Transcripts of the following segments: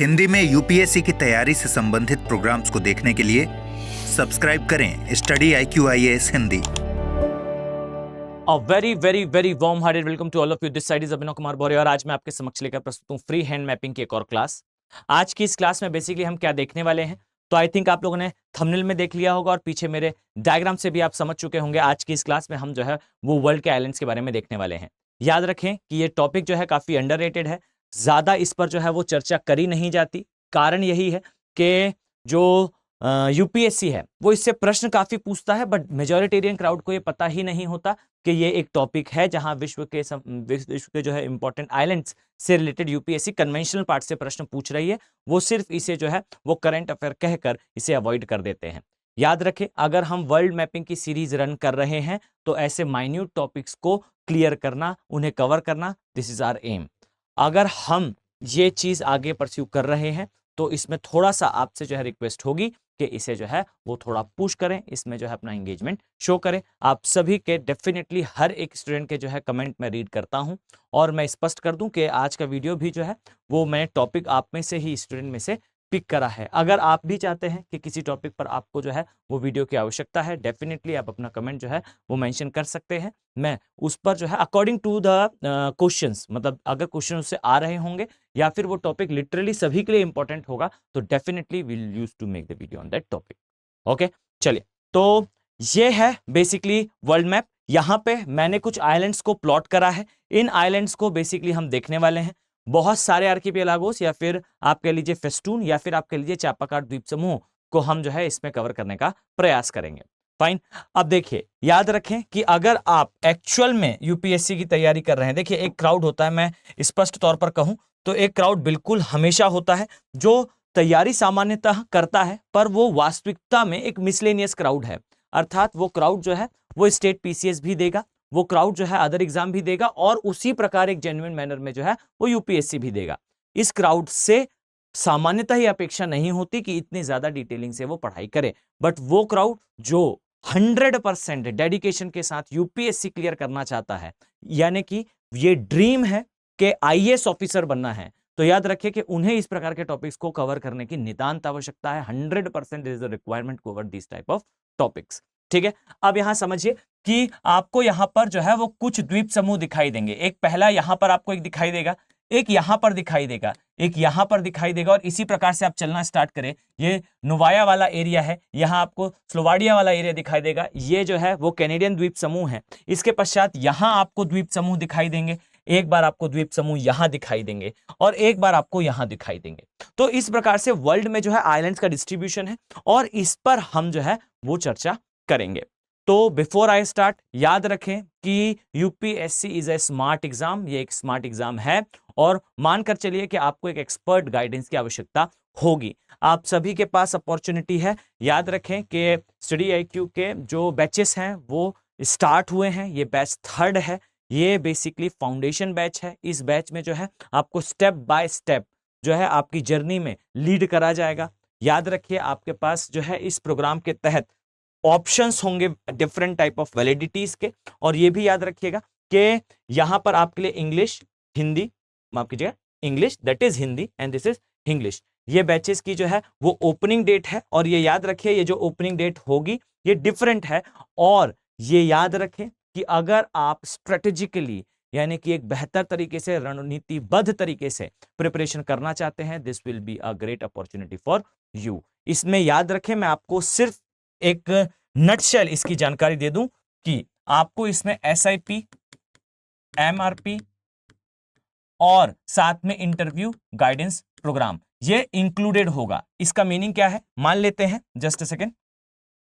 हिंदी में यूपीएससी की तैयारी से संबंधित प्रोग्राम्स को देखने के लिए सब्सक्राइब करें study IQ IAS Hindi. A very very very warm hearted welcome to all of you. This side is Abhinav Kumar Maurya और आज मैं आपके समक्ष लेकर प्रस्तुत हूँ फ्री हैंड मैपिंग की एक और क्लास। आज की इस क्लास में बेसिकली हम क्या देखने वाले हैं, तो आई थिंक आप लोगों ने थंबनेल में देख लिया होगा और पीछे मेरे डायग्राम से भी आप समझ चुके होंगे। आज की इस क्लास में हम जो है वो वर्ल्ड के आइलैंड्स के बारे में देखने वाले हैं। याद रखें कि ये टॉपिक जो है काफी अंडररेटेड है, ज्यादा इस पर जो है वो चर्चा करी नहीं जाती। कारण यही है कि जो यूपीएससी है वो इससे प्रश्न काफी पूछता है, बट मेजॉरिटेरियन क्राउड को ये पता ही नहीं होता कि ये एक टॉपिक है जहां विश्व के जो है इंपॉर्टेंट आइलैंड्स से रिलेटेड यूपीएससी कन्वेंशनल पार्ट से प्रश्न पूछ रही है। वो सिर्फ इसे जो है वो करंट अफेयर कहकर इसे अवॉइड कर देते हैं। याद रखें, अगर हम वर्ल्ड मैपिंग की सीरीज रन कर रहे हैं तो ऐसे माइन्यूट टॉपिक्स को क्लियर करना, उन्हें कवर करना, दिस इज आवर एम। अगर हम ये चीज आगे परस्यू कर रहे हैं तो इसमें थोड़ा सा आपसे जो है रिक्वेस्ट होगी कि इसे जो है वो थोड़ा पुश करें, इसमें जो है अपना एंगेजमेंट शो करें। आप सभी के डेफिनेटली हर एक स्टूडेंट के जो है कमेंट में रीड करता हूं और मैं स्पष्ट कर दूं कि आज का वीडियो भी जो है वो मैंने टॉपिक आप में से ही, स्टूडेंट में से पिक करा है। अगर आप भी चाहते हैं कि किसी टॉपिक पर आपको जो है वो वीडियो की आवश्यकता है, डेफिनेटली आप अपना कमेंट जो है वो मेंशन कर सकते हैं। मैं उस पर जो है अकॉर्डिंग टू द क्वेश्चंस, मतलब अगर क्वेश्चन उससे आ रहे होंगे या फिर वो टॉपिक लिटरली सभी के लिए इंपॉर्टेंट होगा तो definitely will use to make the video on that topic. Okay, चलिए, तो ये है बेसिकली वर्ल्ड मैप। यहाँ पे मैंने कुछ आइलैंड्स को प्लॉट करा है। इन आइलैंड्स को बेसिकली हम देखने वाले हैं। बहुत सारे आर्किपेलागोस या फिर आप कह लीजिए फेस्टून या फिर आप कह लीजिए चापाकार द्वीप समूह को हम जो है इसमें कवर करने का प्रयास करेंगे। फाइन। अब देखिए, याद रखें कि अगर आप एक्चुअल में यूपीएससी की तैयारी कर रहे हैं, देखिए एक क्राउड होता है, मैं स्पष्ट तौर पर कहूं तो एक क्राउड बिल्कुल हमेशा होता है जो तैयारी सामान्यतः करता है, पर वो वास्तविकता में एक मिसलेनियस क्राउड है। अर्थात वो क्राउड जो है वो स्टेट पीसीएस भी देगा, वो क्राउड जो है अदर एग्जाम भी देगा और उसी प्रकार एक जेन्युइन मैनर में जो है वो यूपीएससी भी देगा। इस क्राउड से सामान्यतः ही अपेक्षा नहीं होती कि इतनी ज्यादा डिटेलिंग से वो पढ़ाई करे, बट वो क्राउड जो 100% डेडिकेशन के साथ यूपीएससी क्लियर करना चाहता है, यानी कि ये ड्रीम है कि आईएएस ऑफिसर बनना है, तो याद रखिए कि उन्हें इस प्रकार के टॉपिक्स को कवर करने की नितांत आवश्यकता है। 100% is the requirement cover this type of topics. ठीक है, अब यहां समझिए कि आपको यहां पर जो है वो कुछ द्वीप समूह दिखाई देंगे। एक पहला यहां पर आपको एक दिखाई देगा, एक यहां पर दिखाई देगा, एक यहां पर दिखाई देगा, और इसी प्रकार से आप चलना स्टार्ट करें। ये नोवाया वाला एरिया है, यहां आपको स्लोवाडिया वाला एरिया दिखाई देगा, ये जो है वो कैनेडियन द्वीप समूह है। इसके पश्चात यहां आपको द्वीप समूह दिखाई देंगे, एक बार आपको द्वीप समूह यहां दिखाई देंगे और एक बार आपको यहां दिखाई देंगे। तो इस प्रकार से वर्ल्ड में जो है आइलैंड्स का डिस्ट्रीब्यूशन है और इस पर हम जो है वो चर्चा करेंगे। तो बिफोर आई स्टार्ट, याद रखें कि UPSC is a smart exam, ये एक स्मार्ट एग्जाम है और मानकर चलिए कि आपको एक एक्सपर्ट गाइडेंस की आवश्यकता होगी। आप सभी के पास अपॉर्चुनिटी है। याद रखें कि स्टडी IQ के जो बैचेस हैं वो स्टार्ट हुए हैं। ये बैच 3rd है, ये बेसिकली फाउंडेशन बैच है। इस बैच में जो है आपको स्टेप बाय स्टेप जो है आपकी जर्नी में लीड करा जाएगा। याद रखिए, आपके पास जो है इस प्रोग्राम के तहत ऑप्शंस होंगे डिफरेंट टाइप ऑफ वैलिडिटीज के, और ये भी याद रखिएगा कि यहां पर आपके लिए इंग्लिश, हिंदी, माफ कीजिएगा, English that is Hindi and this is English, ये बैचेस की जो है वो ओपनिंग डेट है। और ये याद रखिए, ये जो ओपनिंग डेट होगी ये डिफरेंट है। और ये याद रखें कि अगर आप स्ट्रेटेजिकली यानी कि एक बेहतर तरीके से, रणनीतिबद्ध तरीके से प्रिपरेशन करना चाहते हैं, this will be a great opportunity for you. इसमें याद रखें, मैं आपको सिर्फ एक नटशेल इसकी जानकारी दे दूं कि आपको इसमें SIP, MRP और साथ में इंटरव्यू गाइडेंस प्रोग्राम ये इंक्लूडेड होगा। इसका मीनिंग क्या है, मान लेते हैं, जस्ट अ सेकेंड,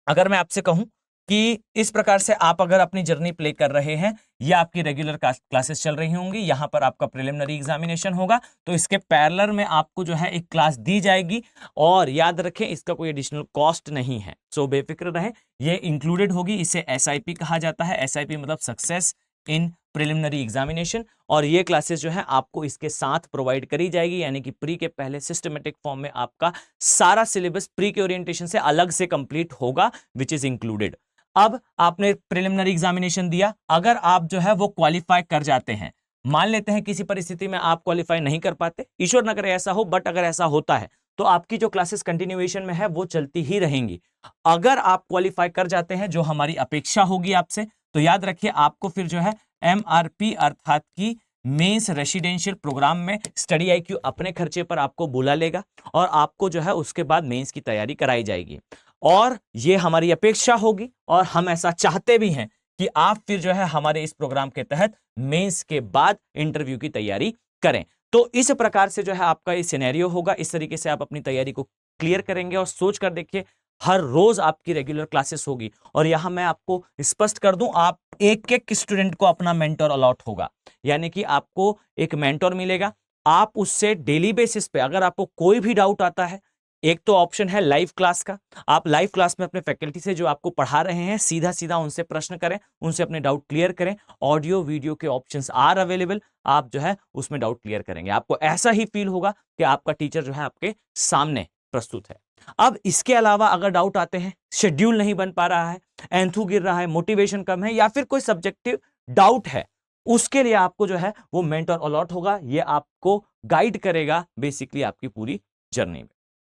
अगर मैं आपसे कहूं कि इस प्रकार से आप अगर अपनी जर्नी प्ले कर रहे हैं, ये आपकी रेगुलर क्लासेस चल रही होंगी, यहां पर आपका प्रिलिमिनरी एग्जामिनेशन होगा, तो इसके पैरेलल में आपको जो है एक क्लास दी जाएगी। और याद रखें, इसका कोई एडिशनल कॉस्ट नहीं है, सो बेफिक्र रहे, ये इंक्लूडेड होगी। इसे SIP कहा जाता है। SIP मतलब सक्सेस इन प्रिलिमिनरी एग्जामिनेशन। और ये क्लासेस जो है आपको इसके साथ प्रोवाइड करी जाएगी, यानी कि प्री के पहले सिस्टमेटिक फॉर्म में आपका सारा सिलेबस प्री के ओरिएंटेशन से अलग से कंप्लीट होगा, विच इज इंक्लूडेड। अब आपने प्रिलिमिनरी एग्जामिनेशन दिया, अगर आप जो है वो क्वालिफाई कर जाते हैं, मान लेते हैं किसी परिस्थिति में आप क्वालिफाई नहीं कर पाते, ईश्वर न करे ऐसा हो, बट अगर ऐसा होता है तो आपकी जो क्लासेस कंटिन्यूएशन में है वो चलती ही रहेंगी। अगर आप क्वालिफाई कर जाते हैं, जो हमारी अपेक्षा होगी आपसे, तो याद रखिए आपको फिर जो है MRP अर्थात की मेंस रेसिडेंशियल प्रोग्राम में स्टडी IQ अपने खर्चे पर आपको बुला लेगा और आपको जो है उसके बाद मेंस की तैयारी कराई जाएगी। और ये हमारी अपेक्षा होगी और हम ऐसा चाहते भी हैं कि आप फिर जो है हमारे इस प्रोग्राम के तहत मेंस के बाद इंटरव्यू की तैयारी करें। तो इस प्रकार से जो है आपका ये सिनेरियो होगा, इस तरीके से आप अपनी तैयारी को क्लियर करेंगे। और सोच कर देखिए, हर रोज आपकी रेगुलर क्लासेस होगी और यहां मैं आपको स्पष्ट कर दूं, आप एक एक स्टूडेंट को अपना मेंटर अलॉट होगा, यानी कि आपको एक मेंटर मिलेगा। आप उससे डेली बेसिस पे अगर आपको कोई भी डाउट आता है, एक तो ऑप्शन है लाइव क्लास का, आप लाइव क्लास में अपने फैकल्टी से जो आपको पढ़ा रहे हैं सीधा सीधा उनसे प्रश्न करें, उनसे अपने डाउट क्लियर करें। ऑडियो वीडियो के ऑप्शंस आर अवेलेबल, आप जो है उसमें डाउट क्लियर करेंगे। आपको ऐसा ही फील होगा कि आपका टीचर जो है आपके सामने प्रस्तुत है। अब इसके अलावा अगर डाउट आते हैं, शेड्यूल नहीं बन पा रहा है, एंथू गिर रहा है, मोटिवेशन कम है, या फिर कोई सब्जेक्टिव डाउट है, उसके लिए आपको जो है वो मेंटर अलॉट होगा। ये आपको गाइड करेगा बेसिकली आपकी पूरी जर्नी में।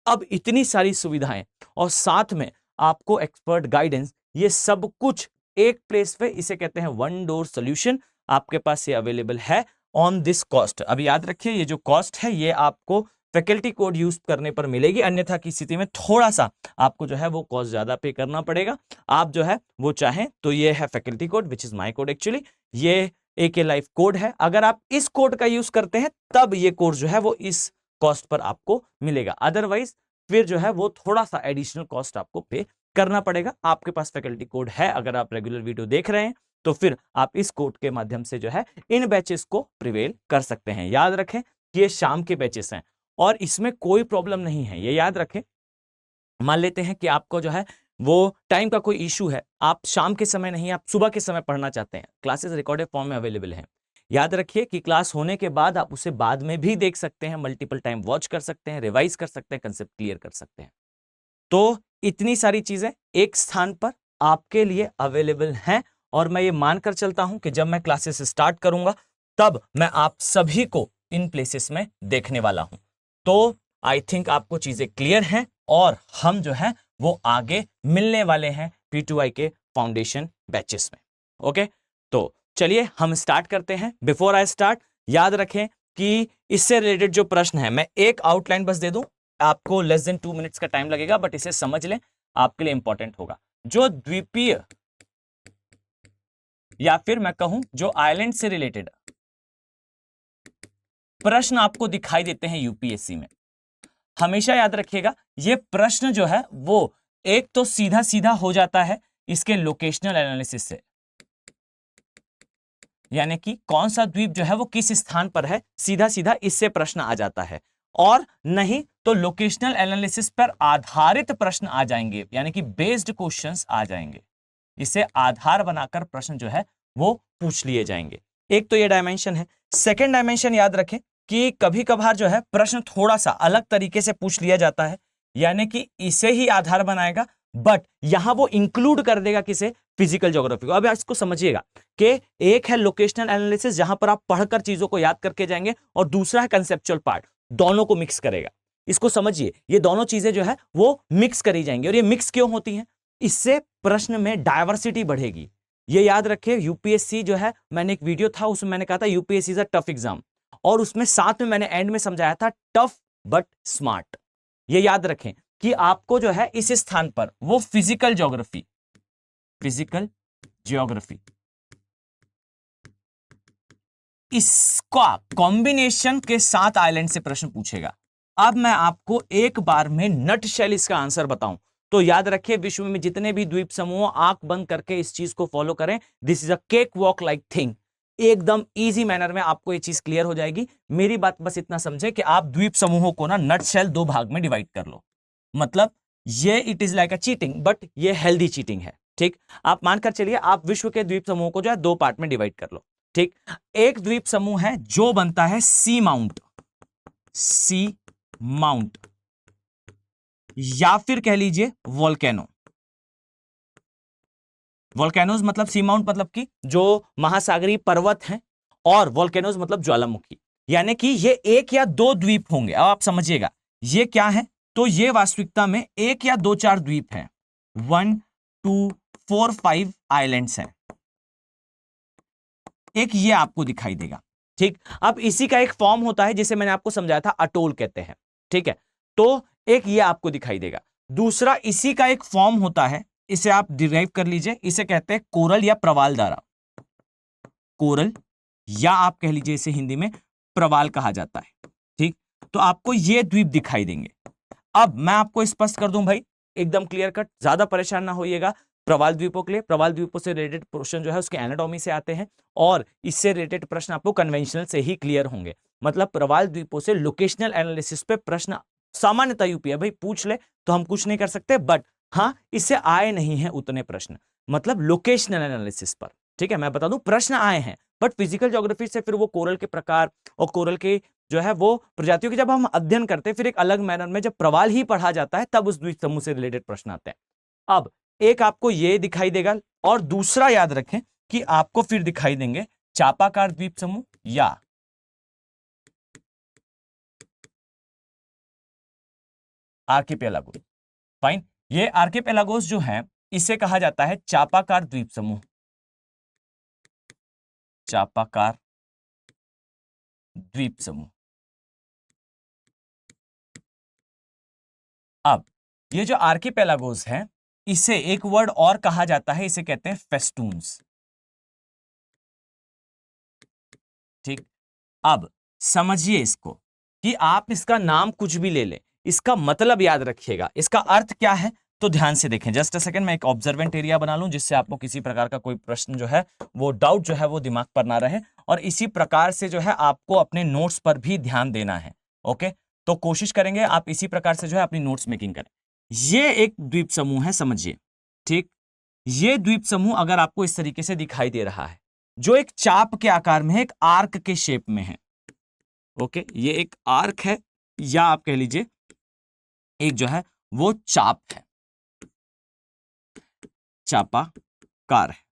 अब इतनी सारी सुविधाएं और साथ में आपको एक्सपर्ट गाइडेंस, ये सब कुछ एक प्लेस पे, इसे कहते हैं वन डोर सॉल्यूशन, आपके पास ये अवेलेबल है ऑन दिस कॉस्ट। अब याद रखिए ये जो कॉस्ट है ये आपको फैकल्टी कोड यूज करने पर मिलेगी, अन्यथा की स्थिति में थोड़ा सा आपको जो है वो कॉस्ट ज्यादा पे करना पड़ेगा। आप जो है वो चाहें तो ये है faculty code which is my code, actually ये AK लाइफ कोड है। अगर आप इस कोड का यूज करते हैं तब ये कोर्स जो है वो इस कॉस्ट पर आपको मिलेगा, अदरवाइज फिर जो है वो थोड़ा सा एडिशनल कॉस्ट आपको पे करना पड़ेगा। आपके पास फैकल्टी कोड है, अगर आप रेगुलर वीडियो देख रहे हैं तो फिर आप इस कोड के माध्यम से जो है इन बैचेस को प्रिवेल कर सकते हैं। याद रखें कि ये शाम के बैचेस हैं और इसमें कोई प्रॉब्लम नहीं है, ये याद रखें। मान लेते हैं कि आपको जो है वो टाइम का कोई इशू है, आप शाम के समय नहीं, आप सुबह के समय पढ़ना चाहते हैं, क्लासेस रिकॉर्डेड फॉर्म में अवेलेबल हैं। याद रखिए कि क्लास होने के बाद आप उसे बाद में भी देख सकते हैं, मल्टीपल टाइम वॉच कर सकते हैं, रिवाइज कर सकते हैं, कंसेप्ट क्लियर कर सकते हैं। तो इतनी सारी चीजें एक स्थान पर आपके लिए अवेलेबल हैं और मैं ये मानकर चलता हूं कि जब मैं क्लासेस स्टार्ट करूंगा तब मैं आप सभी को इन प्लेसेस में देखने वाला हूं। तो आई थिंक आपको चीजें क्लियर हैं और हम जो है वो आगे मिलने वाले हैं P2I के फाउंडेशन बैचेस में। ओके, तो चलिए हम स्टार्ट करते हैं। बिफोर आई स्टार्ट, याद रखें कि इससे रिलेटेड जो प्रश्न है, मैं एक आउटलाइन बस दे दूं, आपको लेस देन 2 मिनट्स का टाइम लगेगा, बट इसे समझ लें, आपके लिए इंपॉर्टेंट होगा। जो द्वीपीय या फिर मैं कहूं जो आइलैंड से रिलेटेड प्रश्न आपको दिखाई देते हैं यूपीएससी में, हमेशा याद रखिएगा ये प्रश्न जो है वो एक तो सीधा सीधा हो जाता है इसके लोकेशनल एनालिसिस से, यानी कि कौन सा द्वीप जो है वो किस स्थान पर है, सीधा सीधा इससे प्रश्न आ जाता है। और नहीं तो लोकेशनल एनालिसिस पर आधारित प्रश्न आ जाएंगे, यानी कि बेस्ड क्वेश्चंस आ जाएंगे, इसे आधार बनाकर प्रश्न जो है वो पूछ लिए जाएंगे। एक तो ये डायमेंशन है। सेकेंड डायमेंशन याद रखें कि कभी कभार जो है प्रश्न थोड़ा सा अलग तरीके से पूछ लिया जाता है, यानी कि इसे ही आधार बनाएगा बट यहां वो इंक्लूड कर देगा किसे, फिजिकल ज्योग्राफी को। अब इसको समझिएगा कि एक है लोकेशनल एनालिसिस जहां पर आप पढ़कर चीजों को याद करके जाएंगे और दूसरा है कंसेप्चुअल पार्ट, दोनों को मिक्स करेगा। इसको समझिए, ये दोनों चीजें जो है वो मिक्स करी जाएंगी। और ये मिक्स क्यों होती हैं? इससे प्रश्न में डायवर्सिटी बढ़ेगी। ये याद रखिए, यूपीएससी जो है, मैंने एक वीडियो था उसमें मैंने कहा था UPSC is a tough exam, और उसमें साथ में मैंने एंड में समझाया था टफ बट स्मार्ट। ये याद रखें कि आपको जो है इस स्थान पर वो फिजिकल ज्योग्राफी इसका कॉम्बिनेशन के साथ आइलैंड से प्रश्न पूछेगा। अब मैं आपको एक बार में नटशेल इसका आंसर बताऊं तो याद रखिए, विश्व में जितने भी द्वीप समूह, आंख बंद करके इस चीज को फॉलो करें, this is a cake walk like thing. एकदम इजी मैनर में आपको ये चीज क्लियर हो जाएगी। मेरी बात बस इतना समझे कि आप द्वीप समूहों को ना नटशेल 2 भाग में डिवाइड कर लो। मतलब ये it is like a cheating, but ये हेल्दी चीटिंग है। ठीक, आप मानकर चलिए आप विश्व के द्वीप समूहों को जो है 2 पार्ट में डिवाइड कर लो। ठीक, एक द्वीप समूह है जो बनता है सी माउंट या फिर कह लीजिए वोल्केनोज, मतलब सी माउंट मतलब कि जो महासागरीय पर्वत हैं और वोल्केनोज मतलब ज्वालामुखी, यानी कि ये एक या दो द्वीप होंगे। अब आप समझिएगा ये क्या है, तो ये वास्तविकता में एक या दो चार द्वीप हैं, 1 2 4 5 आइलैंड्स हैं, एक ये आपको दिखाई देगा। ठीक, अब इसी का एक फॉर्म होता है जिसे मैंने आपको समझाया था, अटोल कहते हैं। ठीक है, तो एक ये आपको दिखाई देगा। दूसरा इसी का एक फॉर्म होता है, इसे आप डिराइव कर लीजिए, इसे कहते हैं कोरल या प्रवाल द्वारा। कोरल या आप कह लीजिए इसे हिंदी में प्रवाल कहा जाता है। ठीक, तो आपको ये द्वीप दिखाई देंगे। अब मैं आपको स्पष्ट कर दूं भाई, एकदम क्लियर कट, ज्यादा परेशान ना होइएगा। प्रवाल द्वीपों के लिए, प्रवाल द्वीपों से रिलेटेड क्वेश्चन जो है उसके एनाटॉमी से आते हैं, और इससे रिलेटेड प्रश्न आपको कन्वेंशनल से ही क्लियर होंगे। मतलब प्रवाल द्वीपों से लोकेशनल एनालिसिस पे प्रश्न सामान्यतः यूपी है भाई, पूछ ले तो हम कुछ नहीं कर सकते, बट हाँ इससे आए नहीं है उतने प्रश्न, मतलब लोकेशनल एनालिसिस पर। ठीक है, मैं बता दूं प्रश्न आए हैं, बट फिजिकल ज्योग्राफी से फिर वो कोरल के प्रकार और कोरल के जो है वो प्रजातियों की जब हम अध्ययन करते हैं, फिर एक अलग मैनर में जब प्रवाल ही पढ़ा जाता है तब उस द्वीप समूह से रिलेटेड प्रश्न आते हैं। अब एक आपको ये दिखाई देगा, और दूसरा याद रखें कि आपको फिर दिखाई देंगे चापाकार द्वीप समूह या आर्किपेलागो। फाइन, ये आर्किपेलागोस जो है इसे कहा जाता है चापाकार द्वीप समूह, चापाकार द्वीप समूह। अब ये जो आर्किपेलागोस है, इसे एक वर्ड और कहा जाता है, इसे कहते हैं फेस्टून्स। ठीक, अब समझिए इसको कि आप इसका नाम कुछ भी ले लें, इसका मतलब याद रखिएगा, इसका अर्थ क्या है, तो ध्यान से देखें। जस्ट अ सेकंड, मैं एक ऑब्जर्वेंट एरिया बना लूं जिससे आपको किसी प्रकार का कोई प्रश्न जो है वो डाउट जो है वो दिमाग पर ना रहे, और इसी प्रकार से जो है आपको अपने नोट्स पर भी ध्यान देना है। ओके, तो कोशिश करेंगे आप इसी प्रकार से जो है अपनी नोट्स मेकिंग करें। ये एक द्वीप समूह है, समझिए। ठीक, ये द्वीप समूह अगर आपको इस तरीके से दिखाई दे रहा है, जो एक चाप के आकार में है, एक आर्क के शेप में है। ओके, ये एक आर्क है, या आप कह लीजिए एक जो है वो चाप है, चापाकार है,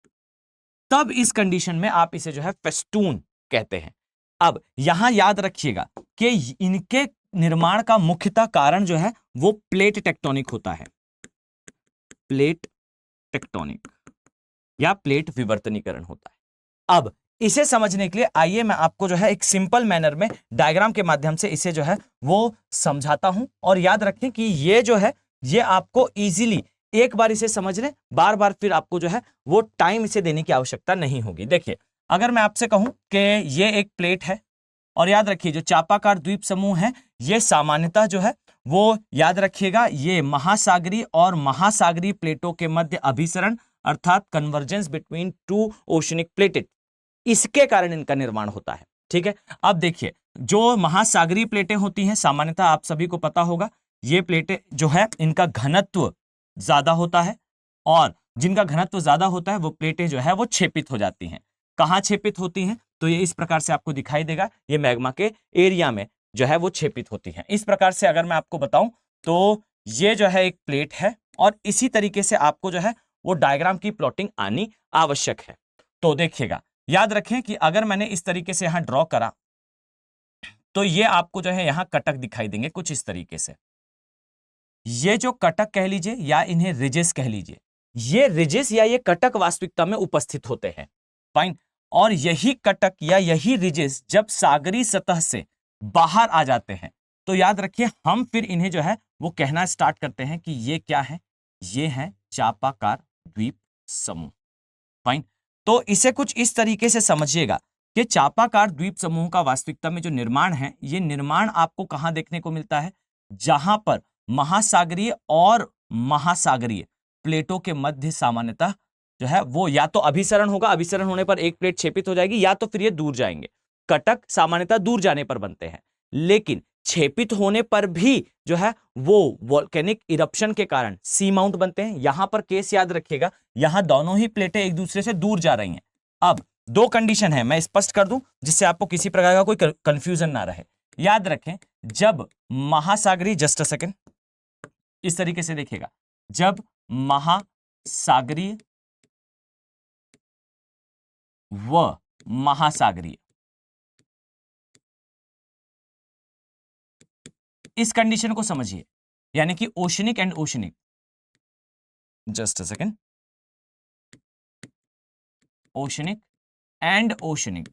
तब इस कंडीशन में आप इसे जो है फेस्टून कहते हैं। अब यहां याद रखिएगा कि इनके निर्माण का मुख्यतः कारण जो है वो प्लेट टेक्टोनिक होता है, प्लेट टेक्टोनिक या प्लेट विवर्तनीकरण होता है। अब इसे समझने के लिए आइए मैं आपको जो है एक सिंपल मैनर में डायग्राम के माध्यम से इसे जो है वो समझाता हूं, और याद रखें कि ये जो है ये आपको इजीली एक बार इसे समझ लें, बार बार फिर आपको जो है वो टाइम इसे देने की आवश्यकता नहीं होगी। देखिए, अगर मैं आपसे कहूं कि ये एक प्लेट है, और याद रखिए जो चापाकार द्वीप समूह है ये सामान्यतः जो है वो याद रखिएगा ये महासागरीय और महासागरीय प्लेटों के मध्य अभिसरण अर्थात convergence between two oceanic plated, इसके कारण इनका निर्माण होता है। ठीक है, अब देखिए जो महासागरीय प्लेटें होती हैं सामान्यतः आप सभी को पता होगा, ये प्लेटें जो है इनका घनत्व ज्यादा होता है, और जिनका घनत्व ज्यादा होता है वो प्लेटें जो है वो छेपित हो जाती हैं। कहाँ छेपित होती हैं, तो ये इस प्रकार से आपको दिखाई देगा, ये मैग्मा के एरिया में जो है वो छेपित होती हैं। इस प्रकार से अगर मैं आपको बताऊं तो ये जो है एक प्लेट है, और इसी तरीके से आपको जो है वो डायग्राम की प्लॉटिंग आनी आवश्यक है। तो देखिएगा, याद रखें कि अगर मैंने इस तरीके से यहां ड्रॉ करा तो ये आपको जो है यहां कटक दिखाई देंगे कुछ इस तरीके से। ये जो कटक कह लीजिए या इन्हें रिजेस कह लीजिए, ये रिजेस या ये कटक वास्तविकता में उपस्थित होते हैं। फाइन, और यही कटक या यही रिजेस जब सागरी सतह से बाहर आ जाते हैं तो याद रखिए हम फिर इन्हें जो है वो कहना स्टार्ट करते हैं कि ये क्या है, ये है चापाकार द्वीप समूह। फाइन, तो इसे कुछ इस तरीके से समझिएगा कि चापाकार द्वीप समूह का वास्तविकता में जो निर्माण है, ये निर्माण आपको कहां देखने को मिलता है, जहां पर महासागरीय और महासागरीय प्लेटों के मध्य सामान्यतः जो है वो या तो अभिसरण होगा, अभिसरण होने पर एक प्लेट छेपित हो जाएगी, या तो फिर ये दूर जाएंगे। कटक सामान्यतः दूर जाने पर बनते हैं, लेकिन छेपित होने पर भी जो है वो वोल्केनिक इरप्शन के कारण सी माउंट बनते हैं। यहां पर केस याद रखिएगा, यहां दोनों ही प्लेटें एक दूसरे से दूर जा रही हैं। अब दो कंडीशन है, मैं स्पष्ट कर दूं जिससे आपको किसी प्रकार का कोई कंफ्यूजन ना रहे। याद रखें, जब महासागरीय, जस्ट अ सेकंड, इस तरीके से देखिएगा, जब महासागरीय व महासागरीय इस कंडीशन को समझिए, यानी कि oceanic and oceanic, just a second, oceanic and oceanic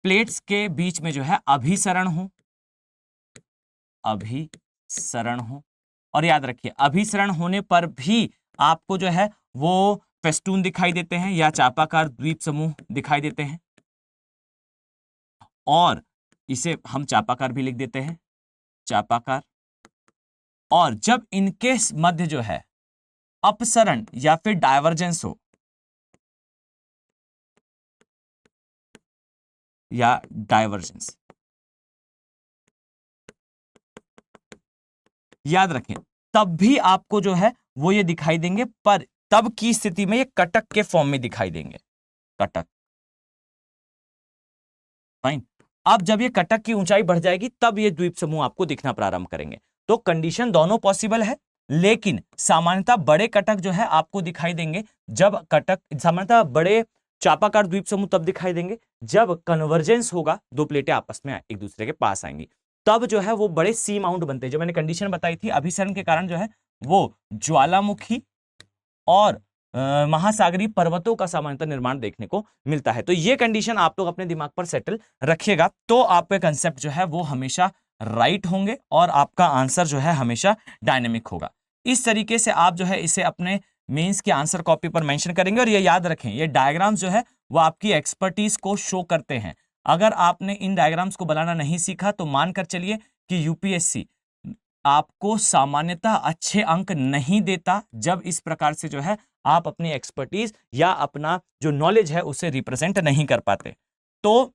plates के बीच में जो है अभिसरण हो, और याद रखिए अभिसरण होने पर भी आपको जो है वो फेस्टून दिखाई देते हैं या चापाकार द्वीप समूह दिखाई देते हैं, और इसे हम चापाकार भी लिख देते हैं, चापाकार। और जब इनके मध्य जो है अपसरण या फिर डायवर्जेंस हो, या डायवर्जेंस, याद रखें तब भी आपको जो है वो ये दिखाई देंगे, पर तब की स्थिति में ये कटक के फॉर्म में दिखाई देंगे, कटक। फाइन। अब जब ये कटक की ऊंचाई बढ़ जाएगी तब ये द्वीप समूह आपको दिखना प्रारंभ करेंगे। तो कंडीशन दोनों पॉसिबल है, लेकिन सामान्यतः बड़े कटक जो है आपको दिखाई देंगे जब कटक, सामान्यतः बड़े चापाकार द्वीप समूह तब दिखाई देंगे जब कन्वर्जेंस होगा, दो प्लेटें आपस में एक दूसरे के पास आएंगी, तब जो है वो बड़े सी माउंट बनते हैं। जो मैंने कंडीशन बताई थी, अभिसरण के कारण जो है वो ज्वालामुखी और महासागरीय पर्वतों का सामान्यतः निर्माण देखने को मिलता है। तो ये कंडीशन आप लोग अपने दिमाग पर सेटल रखिएगा, तो आपके कंसेप्ट जो है वो हमेशा राइट होंगे और आपका आंसर जो है हमेशा डायनेमिक होगा। इस तरीके से आप जो है इसे अपने मेंस के आंसर कॉपी पर मेंशन करेंगे, और ये याद रखें ये डायग्राम्स जो है वो आपकी एक्सपर्टीज को शो करते हैं। अगर आपने इन डायग्राम्स को बनाना नहीं सीखा तो मानकर चलिए कि यूपीएससी आपको सामान्यतः अच्छे अंक नहीं देता जब इस प्रकार से जो है आप अपनी एक्सपर्टीज या अपना जो नॉलेज है उसे रिप्रेजेंट नहीं कर पाते। तो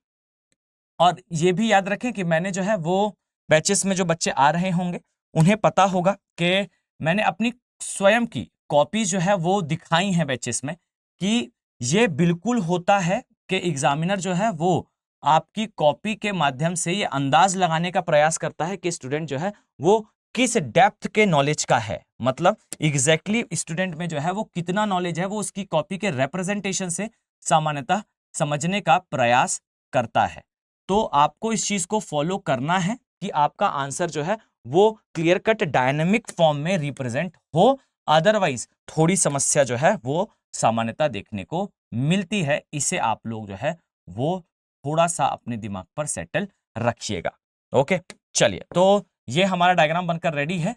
और ये भी याद रखें कि मैंने जो है वो बैचेस में जो बच्चे आ रहे होंगे उन्हें पता होगा कि मैंने अपनी स्वयं की कॉपी जो है वो दिखाई है बैचेस में, कि ये बिल्कुल होता है कि एग्जामिनर जो है वो आपकी कॉपी के माध्यम से ये अंदाज लगाने का प्रयास करता है कि स्टूडेंट जो है वो किस डेप्थ के नॉलेज का है, मतलब एग्जैक्टली स्टूडेंट में जो है वो कितना नॉलेज है वो उसकी कॉपी के रिप्रेजेंटेशन से सामान्यतः समझने का प्रयास करता है। तो आपको इस चीज को फॉलो करना है कि आपका आंसर जो है वो क्लियर कट डायनेमिक फॉर्म में रिप्रेजेंट हो, अदरवाइज थोड़ी समस्या जो है वो सामान्यतः देखने को मिलती है। इसे आप लोग जो है वो थोड़ा सा अपने दिमाग पर सेटल रखिएगा। ओके, चलिए, तो ये हमारा डायग्राम बनकर रेडी है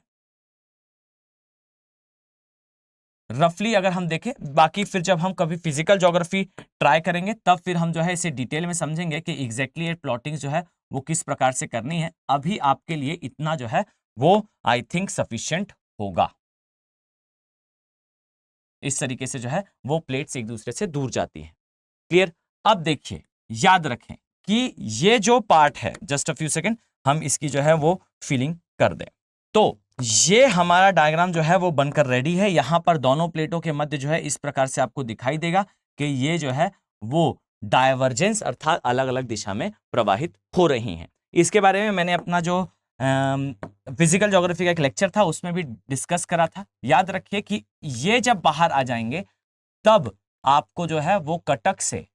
रफली अगर हम देखें। बाकी फिर जब हम कभी फिजिकल ज्योग्राफी ट्राई करेंगे तब फिर हम जो है इसे डिटेल में समझेंगे कि एग्जैक्टली प्लॉटिंग जो है वो किस प्रकार से करनी है। अभी आपके लिए इतना जो है वो आई थिंक सफिशिएंट होगा। इस तरीके से जो है वो प्लेट्स एक दूसरे से दूर जाती हैं। क्लियर? अब देखिए, याद रखें कि ये जो पार्ट है, जस्ट अ फ्यू सेकेंड हम इसकी जो है वो फिलिंग कर दें। तो ये हमारा डायग्राम जो है वो बनकर रेडी है। यहां पर दोनों प्लेटों के मध्य जो है इस प्रकार से आपको दिखाई देगा कि ये जो है वो डायवर्जेंस अर्थात अलग अलग दिशा में प्रवाहित हो रही हैं। इसके बारे में मैंने अपना जो फिजिकल ज्योग्राफी का एक लेक्चर था उसमें भी डिस्कस करा था। याद रखिए कि ये जब बाहर आ जाएंगे तब आपको जो है वो कटक से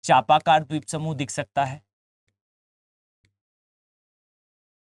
चापाकार द्वीप समूह दिख सकता है,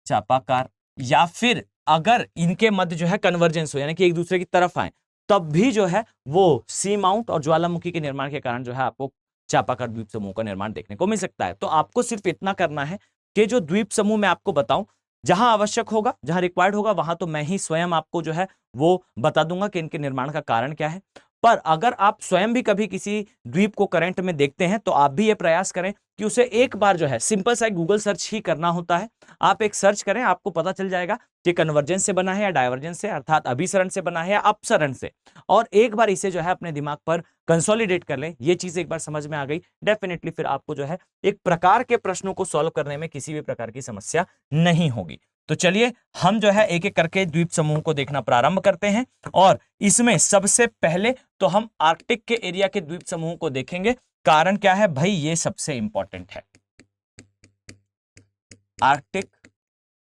चापाकार, या फिर अगर इनके मध्य जो है कन्वर्जेंस हो यानी कि एक दूसरे की तरफ आए तब भी जो है वो सी माउंट और ज्वालामुखी के निर्माण के कारण जो है आपको चापाकार द्वीप समूह का निर्माण देखने को मिल सकता है। तो आपको सिर्फ इतना करना है कि जो द्वीप समूह मैं आपको बताऊं, जहां आवश्यक होगा, जहां रिक्वायर्ड होगा, वहां तो मैं ही स्वयं आपको जो है वो बता दूंगा कि इनके निर्माण का कारण क्या है। पर अगर आप स्वयं भी कभी किसी द्वीप को करंट में देखते हैं तो आप भी ये प्रयास करें कि उसे एक बार जो है सिंपल सा गूगल सर्च ही करना होता है। आप एक सर्च करें, आपको पता चल जाएगा कि कन्वर्जेंस से बना है या डायवर्जेंस से, अर्थात अभिसरण से बना है या अपसरण से, और एक बार इसे जो है अपने दिमाग पर कंसोलिडेट कर लें। ये चीज एक बार समझ में आ गई, डेफिनेटली फिर आपको जो है एक प्रकार के प्रश्नों को सॉल्व करने में किसी भी प्रकार की समस्या नहीं होगी। तो चलिए हम जो है एक एक करके द्वीप समूह को देखना प्रारंभ करते हैं, और इसमें सबसे पहले तो हम आर्कटिक के एरिया के द्वीप समूह को देखेंगे। कारण क्या है भाई, ये सबसे इंपॉर्टेंट है। आर्कटिक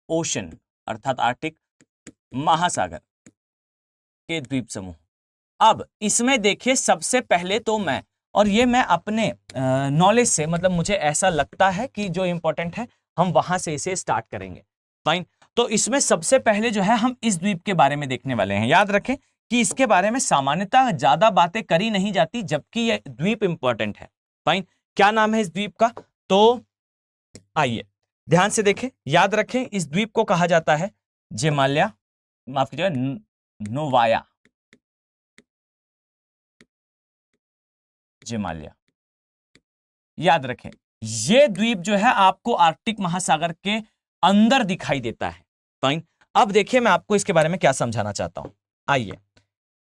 ओशन अर्थात आर्कटिक महासागर के द्वीप समूह। अब इसमें देखिए सबसे पहले तो मैं और ये मैं अपने नॉलेज से, मतलब मुझे ऐसा लगता है कि जो इंपॉर्टेंट है हम वहां से इसे स्टार्ट करेंगे। फाइन। तो इसमें सबसे पहले जो है हम इस द्वीप के बारे में देखने वाले हैं। याद रखें कि इसके बारे में सामान्यतः ज्यादा बातें करी नहीं जाती, जबकि यह द्वीप इंपॉर्टेंट है। फाइन। क्या नाम है इस द्वीप का? तो आइए ध्यान से देखें, याद रखें इस द्वीप को कहा जाता है जेमाल्या, माफ कीजिएगा, नोवाया, जेमाल्या। याद रखें यह द्वीप जो है आपको आर्कटिक महासागर के अंदर दिखाई देता है। फाइन। अब देखिए मैं आपको इसके बारे में क्या समझाना चाहता हूं। आइए